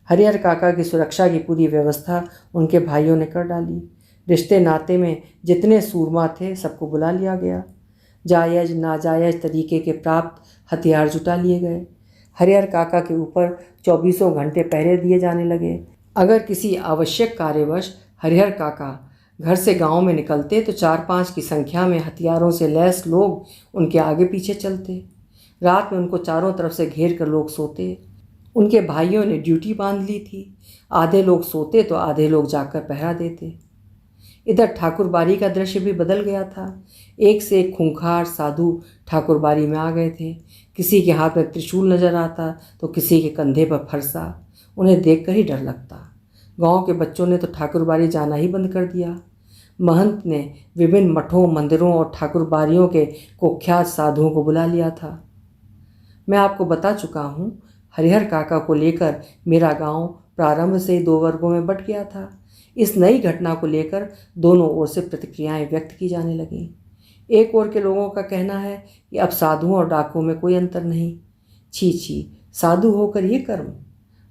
हरिहर काका की सुरक्षा की पूरी व्यवस्था उनके भाइयों ने कर डाली। रिश्ते नाते में जितने सूरमा थे सबको बुला लिया गया। जायज़ नाजायज़ तरीके के प्राप्त हथियार जुटा लिए गए। हरिहर काका के ऊपर 24 घंटे पहरे दिए जाने लगे। अगर किसी आवश्यक कार्यवश हरिहर काका घर से गांव में निकलते तो 4-5 की संख्या में हथियारों से लैस लोग उनके आगे पीछे चलते। रात में उनको चारों तरफ से घेर कर लोग सोते। उनके भाइयों ने ड्यूटी बांध ली थी। आधे लोग सोते तो आधे लोग जाकर पहरा देते। इधर ठाकुरबाड़ी का दृश्य भी बदल गया था। एक से एक खूंखार साधु ठाकुरबाड़ी में आ गए थे। किसी के हाथ में त्रिशूल नजर आता तो किसी के कंधे पर फरसा। उन्हें देखकर ही डर लगता। गांव के बच्चों ने तो ठाकुरबाड़ी जाना ही बंद कर दिया। महंत ने विभिन्न मठों, मंदिरों और ठाकुरबाड़ियों के कुख्यात साधुओं को बुला लिया था। मैं आपको बता चुका हूँ, हरिहर काका को लेकर मेरा गांव प्रारंभ से ही दो वर्गों में बंट गया था। इस नई घटना को लेकर दोनों ओर से प्रतिक्रियाएं व्यक्त की जाने लगीं। एक ओर के लोगों का कहना है कि अब साधुओं और डाकुओं में कोई अंतर नहीं। छी छी, साधु होकर ये कर्म।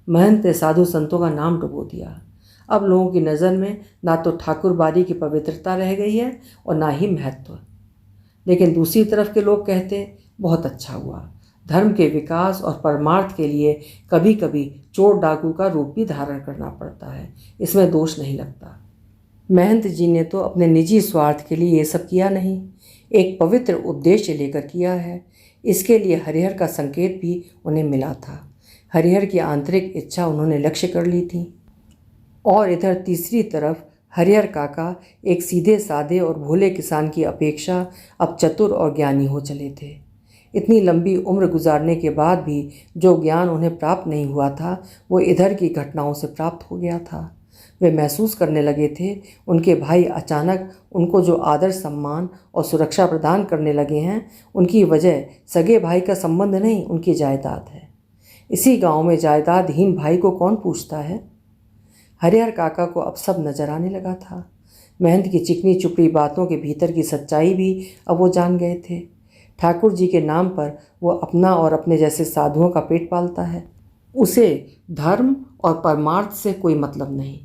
महंत ने साधु संतों का नाम डुबो दिया। अब लोगों की नज़र में ना तो ठाकुरबाड़ी की पवित्रता रह गई है और ना ही महत्व। लेकिन दूसरी तरफ के लोग कहते, बहुत अच्छा हुआ। धर्म के विकास और परमार्थ के लिए कभी कभी चोर डाकू का रूप भी धारण करना पड़ता है, इसमें दोष नहीं लगता। महंत जी ने तो अपने निजी स्वार्थ के लिए ये सब किया नहीं, एक पवित्र उद्देश्य लेकर किया है। इसके लिए हरिहर का संकेत भी उन्हें मिला था। हरिहर की आंतरिक इच्छा उन्होंने लक्ष्य कर ली थी। और इधर तीसरी तरफ हरिहर काका एक सीधे साधे और भोले किसान की अपेक्षा अब चतुर और ज्ञानी हो चले थे। इतनी लंबी उम्र गुजारने के बाद भी जो ज्ञान उन्हें प्राप्त नहीं हुआ था वो इधर की घटनाओं से प्राप्त हो गया था। वे महसूस करने लगे थे उनके भाई अचानक उनको जो आदर, सम्मान और सुरक्षा प्रदान करने लगे हैं, उनकी वजह सगे भाई का संबंध नहीं, उनकी जायदाद है। इसी गांव में जायदादहीन भाई को कौन पूछता है? हरिहर काका को अब सब नजर आने लगा था। महंत की चिकनी चुपड़ी बातों के भीतर की सच्चाई भी अब वो जान गए थे। ठाकुर जी के नाम पर वो अपना और अपने जैसे साधुओं का पेट पालता है। उसे धर्म और परमार्थ से कोई मतलब नहीं।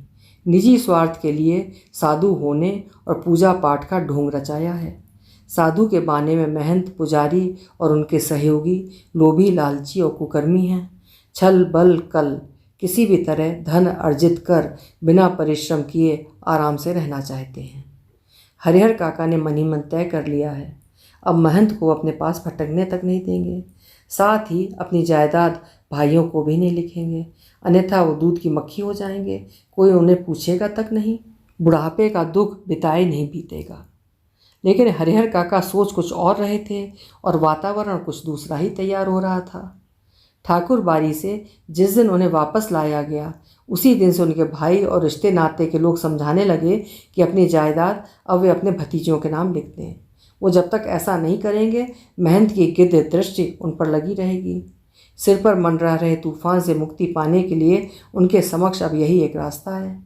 निजी स्वार्थ के लिए साधु होने और पूजा पाठ का ढोंग रचाया है। साधु के बाने में महंत, पुजारी और उनके सहयोगी लोभी, लालची और कुकर्मी हैं। छल बल कल किसी भी तरह धन अर्जित कर बिना परिश्रम किए आराम से रहना चाहते हैं। हरिहर काका ने मन ही मन तय कर लिया है, अब महंत को अपने पास भटकने तक नहीं देंगे। साथ ही अपनी जायदाद भाइयों को भी नहीं लिखेंगे, अन्यथा वो दूध की मक्खी हो जाएंगे। कोई उन्हें पूछेगा तक नहीं। बुढ़ापे का दुख बिताए नहीं बीतेगा। लेकिन हरिहर काका सोच कुछ और रहे थे और वातावरण कुछ दूसरा ही तैयार हो रहा था। ठाकुरबाड़ी से जिस दिन उन्हें वापस लाया गया, उसी दिन से उनके भाई और रिश्ते नाते के लोग समझाने लगे कि अपनी जायदाद अब वे अपने भतीजों के नाम लिख दें। वो जब तक ऐसा नहीं करेंगे, महंत की गिद्ध दृष्टि उन पर लगी रहेगी। सिर पर मंडरा रहे तूफान से मुक्ति पाने के लिए उनके समक्ष अब यही एक रास्ता है।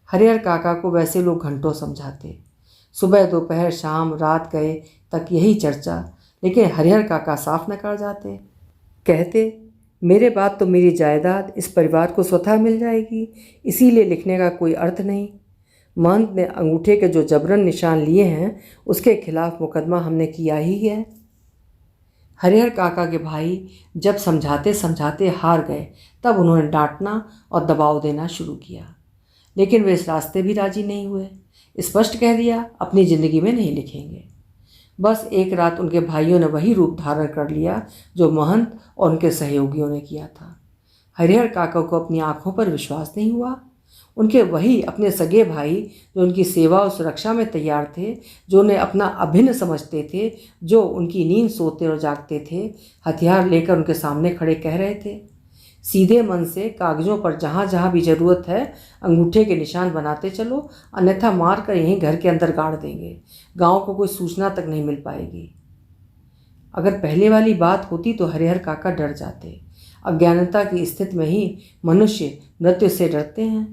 हरिहर काका को वैसे लोग घंटों समझाते, सुबह दोपहर शाम रात गए तक यही चर्चा, लेकिन हरिहर काका साफ नकार जाते। कहते, मेरे बाद तो मेरी जायदाद इस परिवार को स्वतः मिल जाएगी, इसीलिए लिखने का कोई अर्थ नहीं। महंत ने अंगूठे के जो जबरन निशान लिए हैं, उसके खिलाफ मुकदमा हमने किया ही है। हरिहर काका के भाई जब समझाते समझाते हार गए, तब उन्होंने डांटना और दबाव देना शुरू किया, लेकिन वे इस रास्ते भी राजी नहीं हुए। स्पष्ट कह दिया, अपनी ज़िंदगी में नहीं लिखेंगे। बस एक रात उनके भाइयों ने वही रूप धारण कर लिया जो महंत और उनके सहयोगियों ने किया था। हरिहर काका को अपनी आंखों पर विश्वास नहीं हुआ। उनके वही अपने सगे भाई जो उनकी सेवा और सुरक्षा में तैयार थे, जो उन्हें अपना अभिन्न समझते थे, जो उनकी नींद सोते और जागते थे, हथियार लेकर उनके सामने खड़े कह रहे थे, सीधे मन से कागज़ों पर जहाँ जहाँ भी ज़रूरत है अंगूठे के निशान बनाते चलो, अन्यथा मार कर यहीं घर के अंदर गाड़ देंगे। गांव को कोई सूचना तक नहीं मिल पाएगी। अगर पहले वाली बात होती तो हरिहर काका डर जाते। अज्ञानता की स्थिति में ही मनुष्य मृत्यु से डरते हैं।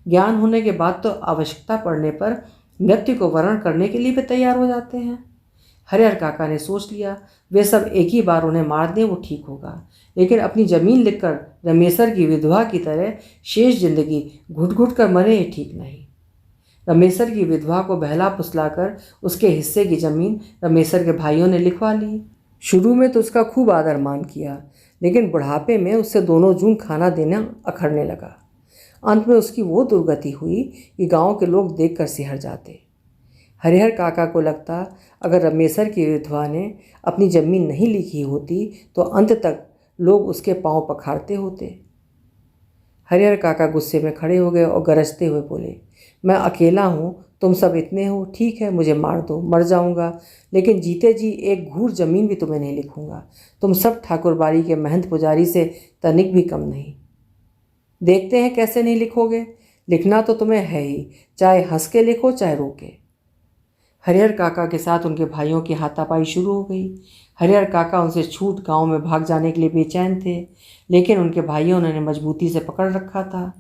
ज्ञान होने के बाद तो आवश्यकता पड़ने पर मृत्यु को वर्ण करने के लिए भी तैयार हो जाते हैं। हरिहर काका ने सोच लिया, वे सब एक ही बार उन्हें मार दें वो ठीक होगा, लेकिन अपनी ज़मीन लिखकर रमेसर की विधवा की तरह शेष जिंदगी घुट घुट कर मरे ये ठीक नहीं। रमेसर की विधवा को बहला फुसलाकर उसके हिस्से की ज़मीन रमेसर के भाइयों ने लिखवा ली। शुरू में तो उसका खूब आदर मान किया, लेकिन बुढ़ापे में उससे दोनों जून खाना देना अखरने लगा। अंत में उसकी वो दुर्गति हुई कि गांव के लोग देखकर सिहर जाते। हरिहर काका को लगता, अगर रमेसर की विधवा ने अपनी ज़मीन नहीं लिखी होती तो अंत तक लोग उसके पांव पखारते होते। हरिहर काका गुस्से में खड़े हो गए और गरजते हुए बोले, मैं अकेला हूँ, तुम सब इतने हो, ठीक है मुझे मार दो, मर जाऊँगा, लेकिन जीते जी एक घूर ज़मीन भी तुम्हें नहीं लिखूँगा। तुम सब ठाकुरबाड़ी के महंत पुजारी से तनिक भी कम नहीं। देखते हैं कैसे नहीं लिखोगे। लिखना तो तुम्हें है ही, चाहे हंस के लिखो चाहे रो के। हरिहर काका के साथ उनके भाइयों की हाथापाई शुरू हो गई। हरिहर काका उनसे छूट गांव में भाग जाने के लिए बेचैन थे, लेकिन उनके भाइयों ने उन्हें मजबूती से पकड़ रखा था।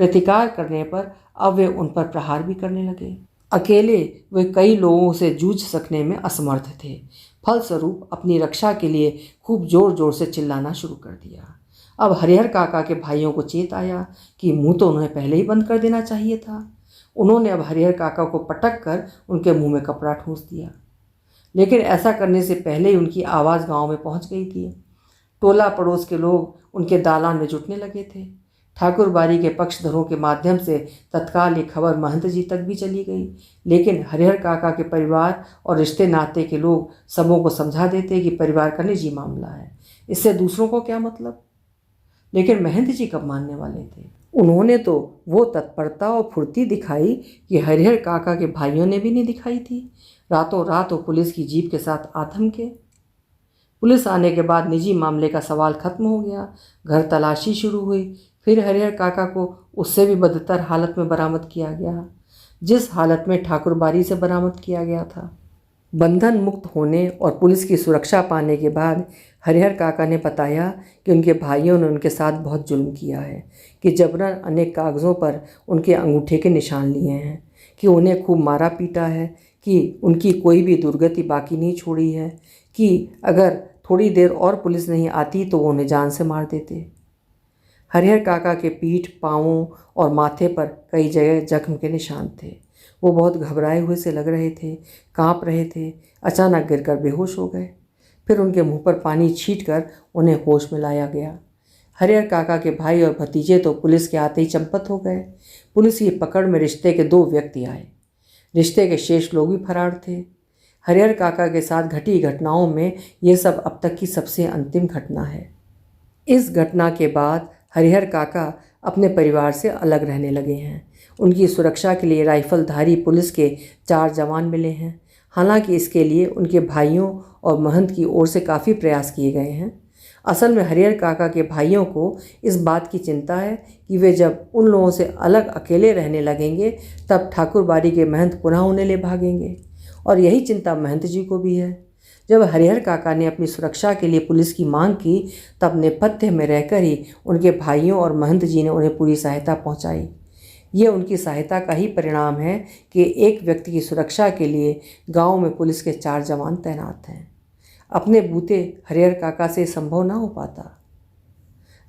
प्रतिकार करने पर अब वे उन पर प्रहार भी करने लगे। अकेले वे कई लोगों से जूझ सकने में असमर्थ थे। फलस्वरूप अपनी रक्षा के लिए खूब जोर जोर से चिल्लाना शुरू कर दिया। अब हरिहर काका के भाइयों को चेत आया कि मुंह तो उन्हें पहले ही बंद कर देना चाहिए था। उन्होंने अब हरिहर काका को पटक कर उनके मुंह में कपड़ा ठूंस दिया, लेकिन ऐसा करने से पहले ही उनकी आवाज़ गांव में पहुंच गई थी। टोला पड़ोस के लोग उनके दालान में जुटने लगे थे। ठाकुरबाड़ी के पक्षधरों के माध्यम से तत्काल ये खबर महंत जी तक भी चली गई, लेकिन हरिहर काका के परिवार और रिश्ते नाते के लोग सबों को समझा देते कि परिवार का निजी मामला है, इससे दूसरों को क्या मतलब। लेकिन महंत जी कब मानने वाले थे। उन्होंने तो वो तत्परता और फुर्ती दिखाई कि हरिहर काका के भाइयों ने भी नहीं दिखाई थी। रातों रात वो पुलिस की जीप के साथ आथम के। पुलिस आने के बाद निजी मामले का सवाल खत्म हो गया। घर तलाशी शुरू हुई। फिर हरिहर काका को उससे भी बदतर हालत में बरामद किया गया, जिस हालत में ठाकुरबाड़ी से बरामद किया गया था। बंधन मुक्त होने और पुलिस की सुरक्षा पाने के बाद हरिहर काका ने बताया कि उनके भाइयों ने उनके साथ बहुत जुल्म किया है, कि जबरन अनेक कागज़ों पर उनके अंगूठे के निशान लिए हैं, कि उन्हें खूब मारा पीटा है, कि उनकी कोई भी दुर्गति बाकी नहीं छोड़ी है, कि अगर थोड़ी देर और पुलिस नहीं आती तो वो उन्हें जान से मार देते। हरिहर काका के पीठ, पाँवों और माथे पर कई जगह जख्म के निशान थे। वो बहुत घबराए हुए से लग रहे थे, काँप रहे थे। अचानक गिरकर बेहोश हो गए। फिर उनके मुंह पर पानी छींटकर उन्हें होश में लाया गया। हरिहर काका के भाई और भतीजे तो पुलिस के आते ही चंपत हो गए। पुलिस की पकड़ में रिश्ते के 2 व्यक्ति आए। रिश्ते के शेष लोग भी फरार थे। हरिहर काका के साथ घटी घटनाओं में ये सब अब तक की सबसे अंतिम घटना है। इस घटना के बाद हरिहर काका अपने परिवार से अलग रहने लगे हैं। उनकी सुरक्षा के लिए राइफलधारी पुलिस के 4 जवान मिले हैं। हालांकि इसके लिए उनके भाइयों और महंत की ओर से काफ़ी प्रयास किए गए हैं। असल में हरिहर काका के भाइयों को इस बात की चिंता है कि वे जब उन लोगों से अलग अकेले रहने लगेंगे तब ठाकुरबाड़ी के महंत पुनः उन्हें ले भागेंगे, और यही चिंता महंत जी को भी है। जब हरिहर काका ने अपनी सुरक्षा के लिए पुलिस की मांग की तब नेपथ्य में रहकर ही उनके भाइयों और महंत जी ने उन्हें पूरी सहायता पहुंचाई। ये उनकी सहायता का ही परिणाम है कि एक व्यक्ति की सुरक्षा के लिए गांव में पुलिस के 4 जवान तैनात हैं। अपने बूते हरिहर काका से संभव ना हो पाता।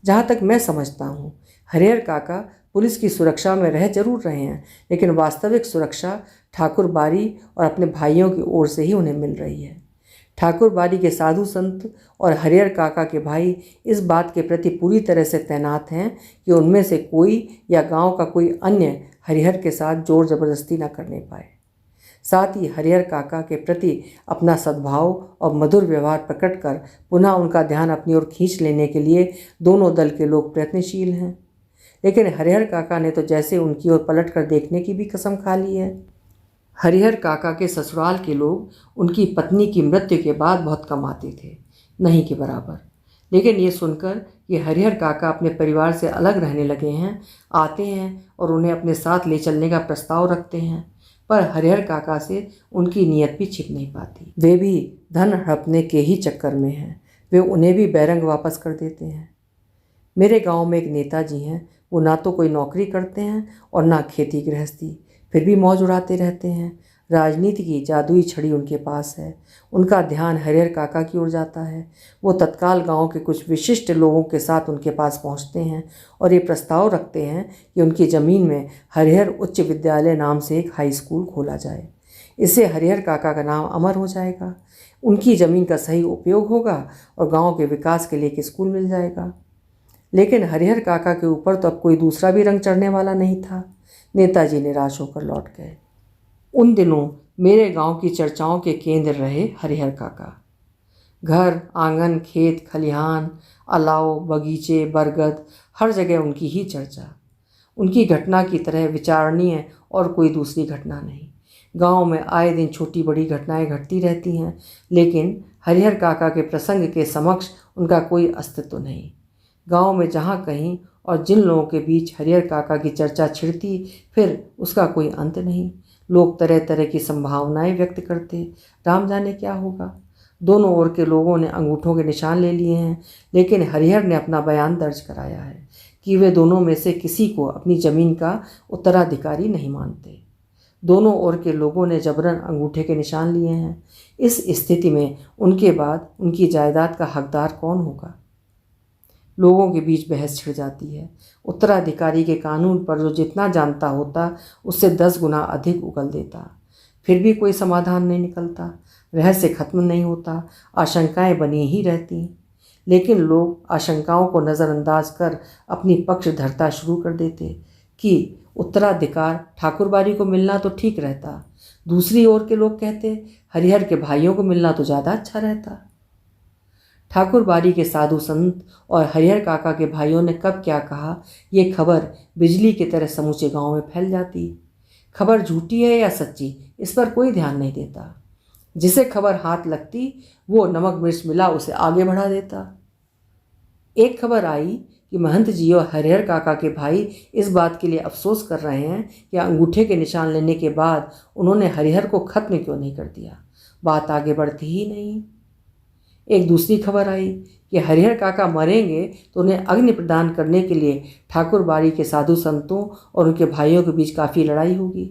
जहाँ तक मैं समझता हूँ, हरिहर काका पुलिस की सुरक्षा में रह जरूर रहे हैं, लेकिन वास्तविक सुरक्षा ठाकुरबाड़ी और अपने भाइयों की ओर से ही उन्हें मिल रही है। ठाकुरबाड़ी के साधु संत और हरिहर काका के भाई इस बात के प्रति पूरी तरह से तैनात हैं कि उनमें से कोई या गांव का कोई अन्य हरिहर के साथ जोर जबरदस्ती न करने पाए। साथ ही हरिहर काका के प्रति अपना सद्भाव और मधुर व्यवहार प्रकट कर पुनः उनका ध्यान अपनी ओर खींच लेने के लिए दोनों दल के लोग प्रयत्नशील हैं। लेकिन हरिहर काका ने तो जैसे उनकी ओर पलट कर देखने की भी कसम खा ली है। हरिहर काका के ससुराल के लोग उनकी पत्नी की मृत्यु के बाद बहुत कम आते थे, नहीं के बराबर। लेकिन ये सुनकर कि हरिहर काका अपने परिवार से अलग रहने लगे हैं, आते हैं और उन्हें अपने साथ ले चलने का प्रस्ताव रखते हैं, पर हरिहर काका से उनकी नीयत भी छिप नहीं पाती। वे भी धन हड़पने के ही चक्कर में हैं। वे उन्हें भी बैरंग वापस कर देते हैं। मेरे गांव में एक नेताजी हैं, वो ना तो कोई नौकरी करते हैं और ना खेती गृहस्थी, फिर भी मौज उड़ाते रहते हैं। राजनीति की जादुई छड़ी उनके पास है। उनका ध्यान हरिहर काका की ओर जाता है। वो तत्काल गांव के कुछ विशिष्ट लोगों के साथ उनके पास पहुंचते हैं और ये प्रस्ताव रखते हैं कि उनकी ज़मीन में हरिहर उच्च विद्यालय नाम से एक हाई स्कूल खोला जाए। इससे हरिहर काका का नाम अमर हो जाएगा, उनकी ज़मीन का सही उपयोग होगा और गाँव के विकास के लिए एक स्कूल मिल जाएगा। लेकिन हरिहर काका के ऊपर तो अब कोई दूसरा भी रंग चढ़ने वाला नहीं था। नेताजी निराश होकर लौट गए। उन दिनों मेरे गांव की चर्चाओं के केंद्र रहे हरिहर काका। घर, आंगन, खेत, खलिहान अलाव, बगीचे, बरगद, हर जगह उनकी ही चर्चा। उनकी घटना की तरह विचारणीय और कोई दूसरी घटना नहीं। गांव में आए दिन छोटी बड़ी घटनाएं घटती रहती हैं, लेकिन हरिहर काका के प्रसंग के समक्ष उनका कोई अस्तित्व नहीं। गांव में जहाँ कहीं और जिन लोगों के बीच हरिहर काका की चर्चा छिड़ती, फिर उसका कोई अंत नहीं। लोग तरह तरह की संभावनाएं व्यक्त करते, राम जाने क्या होगा। दोनों ओर के लोगों ने अंगूठों के निशान ले लिए हैं, लेकिन हरिहर ने अपना बयान दर्ज कराया है कि वे दोनों में से किसी को अपनी ज़मीन का उत्तराधिकारी नहीं मानते। दोनों ओर के लोगों ने जबरन अंगूठे के निशान लिए हैं। इस स्थिति में उनके बाद उनकी जायदाद का हकदार कौन होगा? लोगों के बीच बहस छिड़ जाती है। उत्तराधिकारी के कानून पर जो जितना जानता होता उससे 10 गुना अधिक उगल देता। फिर भी कोई समाधान नहीं निकलता, रहस्य खत्म नहीं होता, आशंकाएं बनी ही रहती। लेकिन लोग आशंकाओं को नज़रअंदाज कर अपनी पक्ष धरता शुरू कर देते कि उत्तराधिकार ठाकुरबाड़ी को मिलना तो ठीक रहता। दूसरी ओर के लोग कहते हरिहर के भाइयों को मिलना तो ज़्यादा अच्छा रहता। ठाकुरबाड़ी के साधु संत और हरिहर काका के भाइयों ने कब क्या कहा, ये खबर बिजली की तरह समूचे गांव में फैल जाती। खबर झूठी है या सच्ची, इस पर कोई ध्यान नहीं देता। जिसे खबर हाथ लगती वो नमक मिर्च मिला उसे आगे बढ़ा देता। एक खबर आई कि महंत जी और हरिहर काका के भाई इस बात के लिए अफसोस कर रहे हैं कि अंगूठे के निशान लेने के बाद उन्होंने हरिहर को खत्म क्यों नहीं कर दिया। बात आगे बढ़ती ही नहीं। एक दूसरी खबर आई कि हरिहर काका मरेंगे तो उन्हें अग्नि प्रदान करने के लिए ठाकुरबाड़ी के साधु संतों और उनके भाइयों के बीच काफ़ी लड़ाई होगी।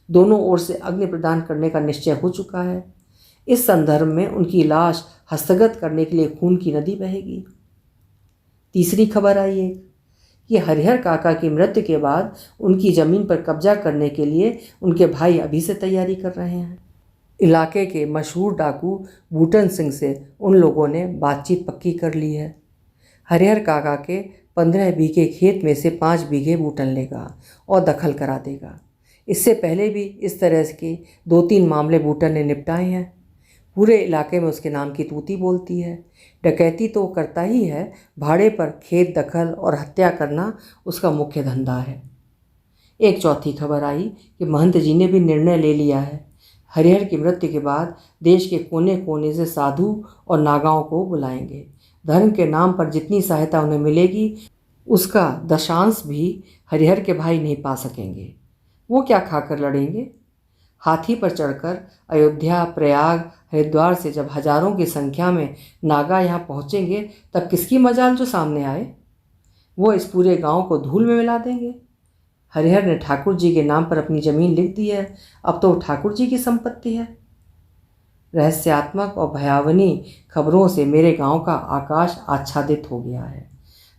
दोनों ओर से अग्नि प्रदान करने का निश्चय हो चुका है। इस संदर्भ में उनकी लाश हस्तगत करने के लिए खून की नदी बहेगी। तीसरी खबर आई है कि हरिहर काका की मृत्यु के बाद उनकी ज़मीन पर कब्जा करने के लिए उनके भाई अभी से तैयारी कर रहे हैं। इलाके के मशहूर डाकू बूटन सिंह से उन लोगों ने बातचीत पक्की कर ली है। हरिहर काका के 15 बीघे खेत में से 5 बीघे बूटन लेगा और दखल करा देगा। इससे पहले भी इस तरह के 2-3 मामले बूटन ने निपटाए हैं। पूरे इलाके में उसके नाम की तूती बोलती है। डकैती तो करता ही है, भाड़े पर खेत दखल और हत्या करना उसका मुख्य धंधा है। एक चौथी खबर आई कि महंत जी ने भी निर्णय ले लिया है। हरिहर की मृत्यु के बाद देश के कोने कोने से साधु और नागाओं को बुलाएंगे। धर्म के नाम पर जितनी सहायता उन्हें मिलेगी उसका दशांश भी हरिहर के भाई नहीं पा सकेंगे। वो क्या खाकर लड़ेंगे? हाथी पर चढ़कर अयोध्या, प्रयाग, हरिद्वार से जब हजारों की संख्या में नागा यहाँ पहुँचेंगे तब किसकी मजाल जो सामने आए? वो इस पूरे गांव को धूल में मिला देंगे। हरिहर ने ठाकुर जी के नाम पर अपनी ज़मीन लिख दी है, अब तो ठाकुर जी की संपत्ति है। रहस्यात्मक और भयावनी खबरों से मेरे गांव का आकाश आच्छादित हो गया है।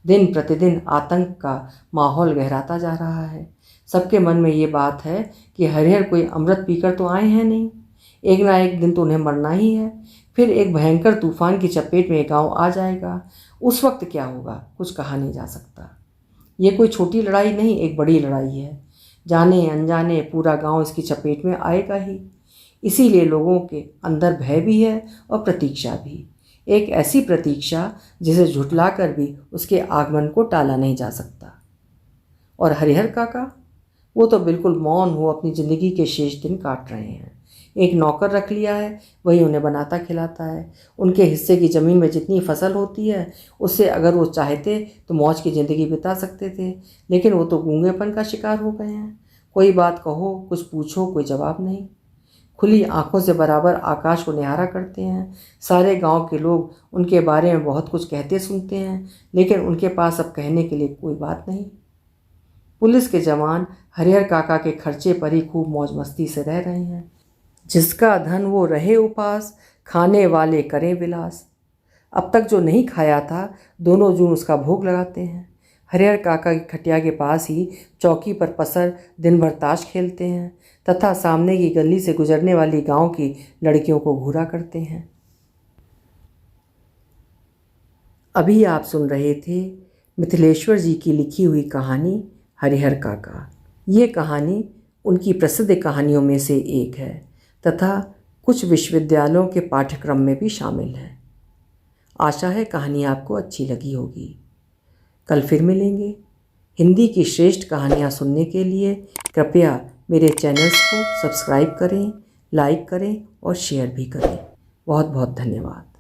दिन प्रतिदिन आतंक का माहौल गहराता जा रहा है। सबके मन में ये बात है कि हरिहर कोई अमृत पीकर तो आए हैं नहीं, एक ना एक दिन तो उन्हें मरना ही है। फिर एक भयंकर तूफान की चपेट में गांव आ जाएगा। उस वक्त क्या होगा कुछ कहा नहीं जा सकता। ये कोई छोटी लड़ाई नहीं, एक बड़ी लड़ाई है। जाने अनजाने पूरा गांव इसकी चपेट में आएगा ही। इसीलिए लोगों के अंदर भय भी है और प्रतीक्षा भी, एक ऐसी प्रतीक्षा जिसे झुठलाकर भी उसके आगमन को टाला नहीं जा सकता। और हरिहर काका, वो तो बिल्कुल मौन हो अपनी ज़िंदगी के शेष दिन काट रहे हैं। एक नौकर रख लिया है, वही उन्हें बनाता खिलाता है। उनके हिस्से की ज़मीन में जितनी फसल होती है उससे अगर वो चाहते तो मौज की ज़िंदगी बिता सकते थे, लेकिन वो तो गूंगेपन का शिकार हो गए हैं। कोई बात कहो, कुछ पूछो, कोई जवाब नहीं। खुली आंखों से बराबर आकाश को निहारा करते हैं। सारे गांव के लोग उनके बारे में बहुत कुछ कहते सुनते हैं, लेकिन उनके पास अब कहने के लिए कोई बात नहीं। पुलिस के जवान हरिहर काका के खर्चे पर ही खूब मौज मस्ती से रह रहे हैं। जिसका धन वो रहे उपास, खाने वाले करें विलास। अब तक जो नहीं खाया था, दोनों जून उसका भोग लगाते हैं। हरिहर काका की खटिया के पास ही चौकी पर पसर दिन भर ताश खेलते हैं तथा सामने की गली से गुजरने वाली गांव की लड़कियों को घूरा करते हैं। अभी आप सुन रहे थे मिथिलेश्वर जी की लिखी हुई कहानी हरिहर काका। ये कहानी उनकी प्रसिद्ध कहानियों में से एक है तथा कुछ विश्वविद्यालयों के पाठ्यक्रम में भी शामिल है। आशा है कहानी आपको अच्छी लगी होगी। कल फिर मिलेंगे। हिंदी की श्रेष्ठ कहानियाँ सुनने के लिए कृपया मेरे चैनल्स को सब्सक्राइब करें, लाइक करें और शेयर भी करें। बहुत बहुत धन्यवाद।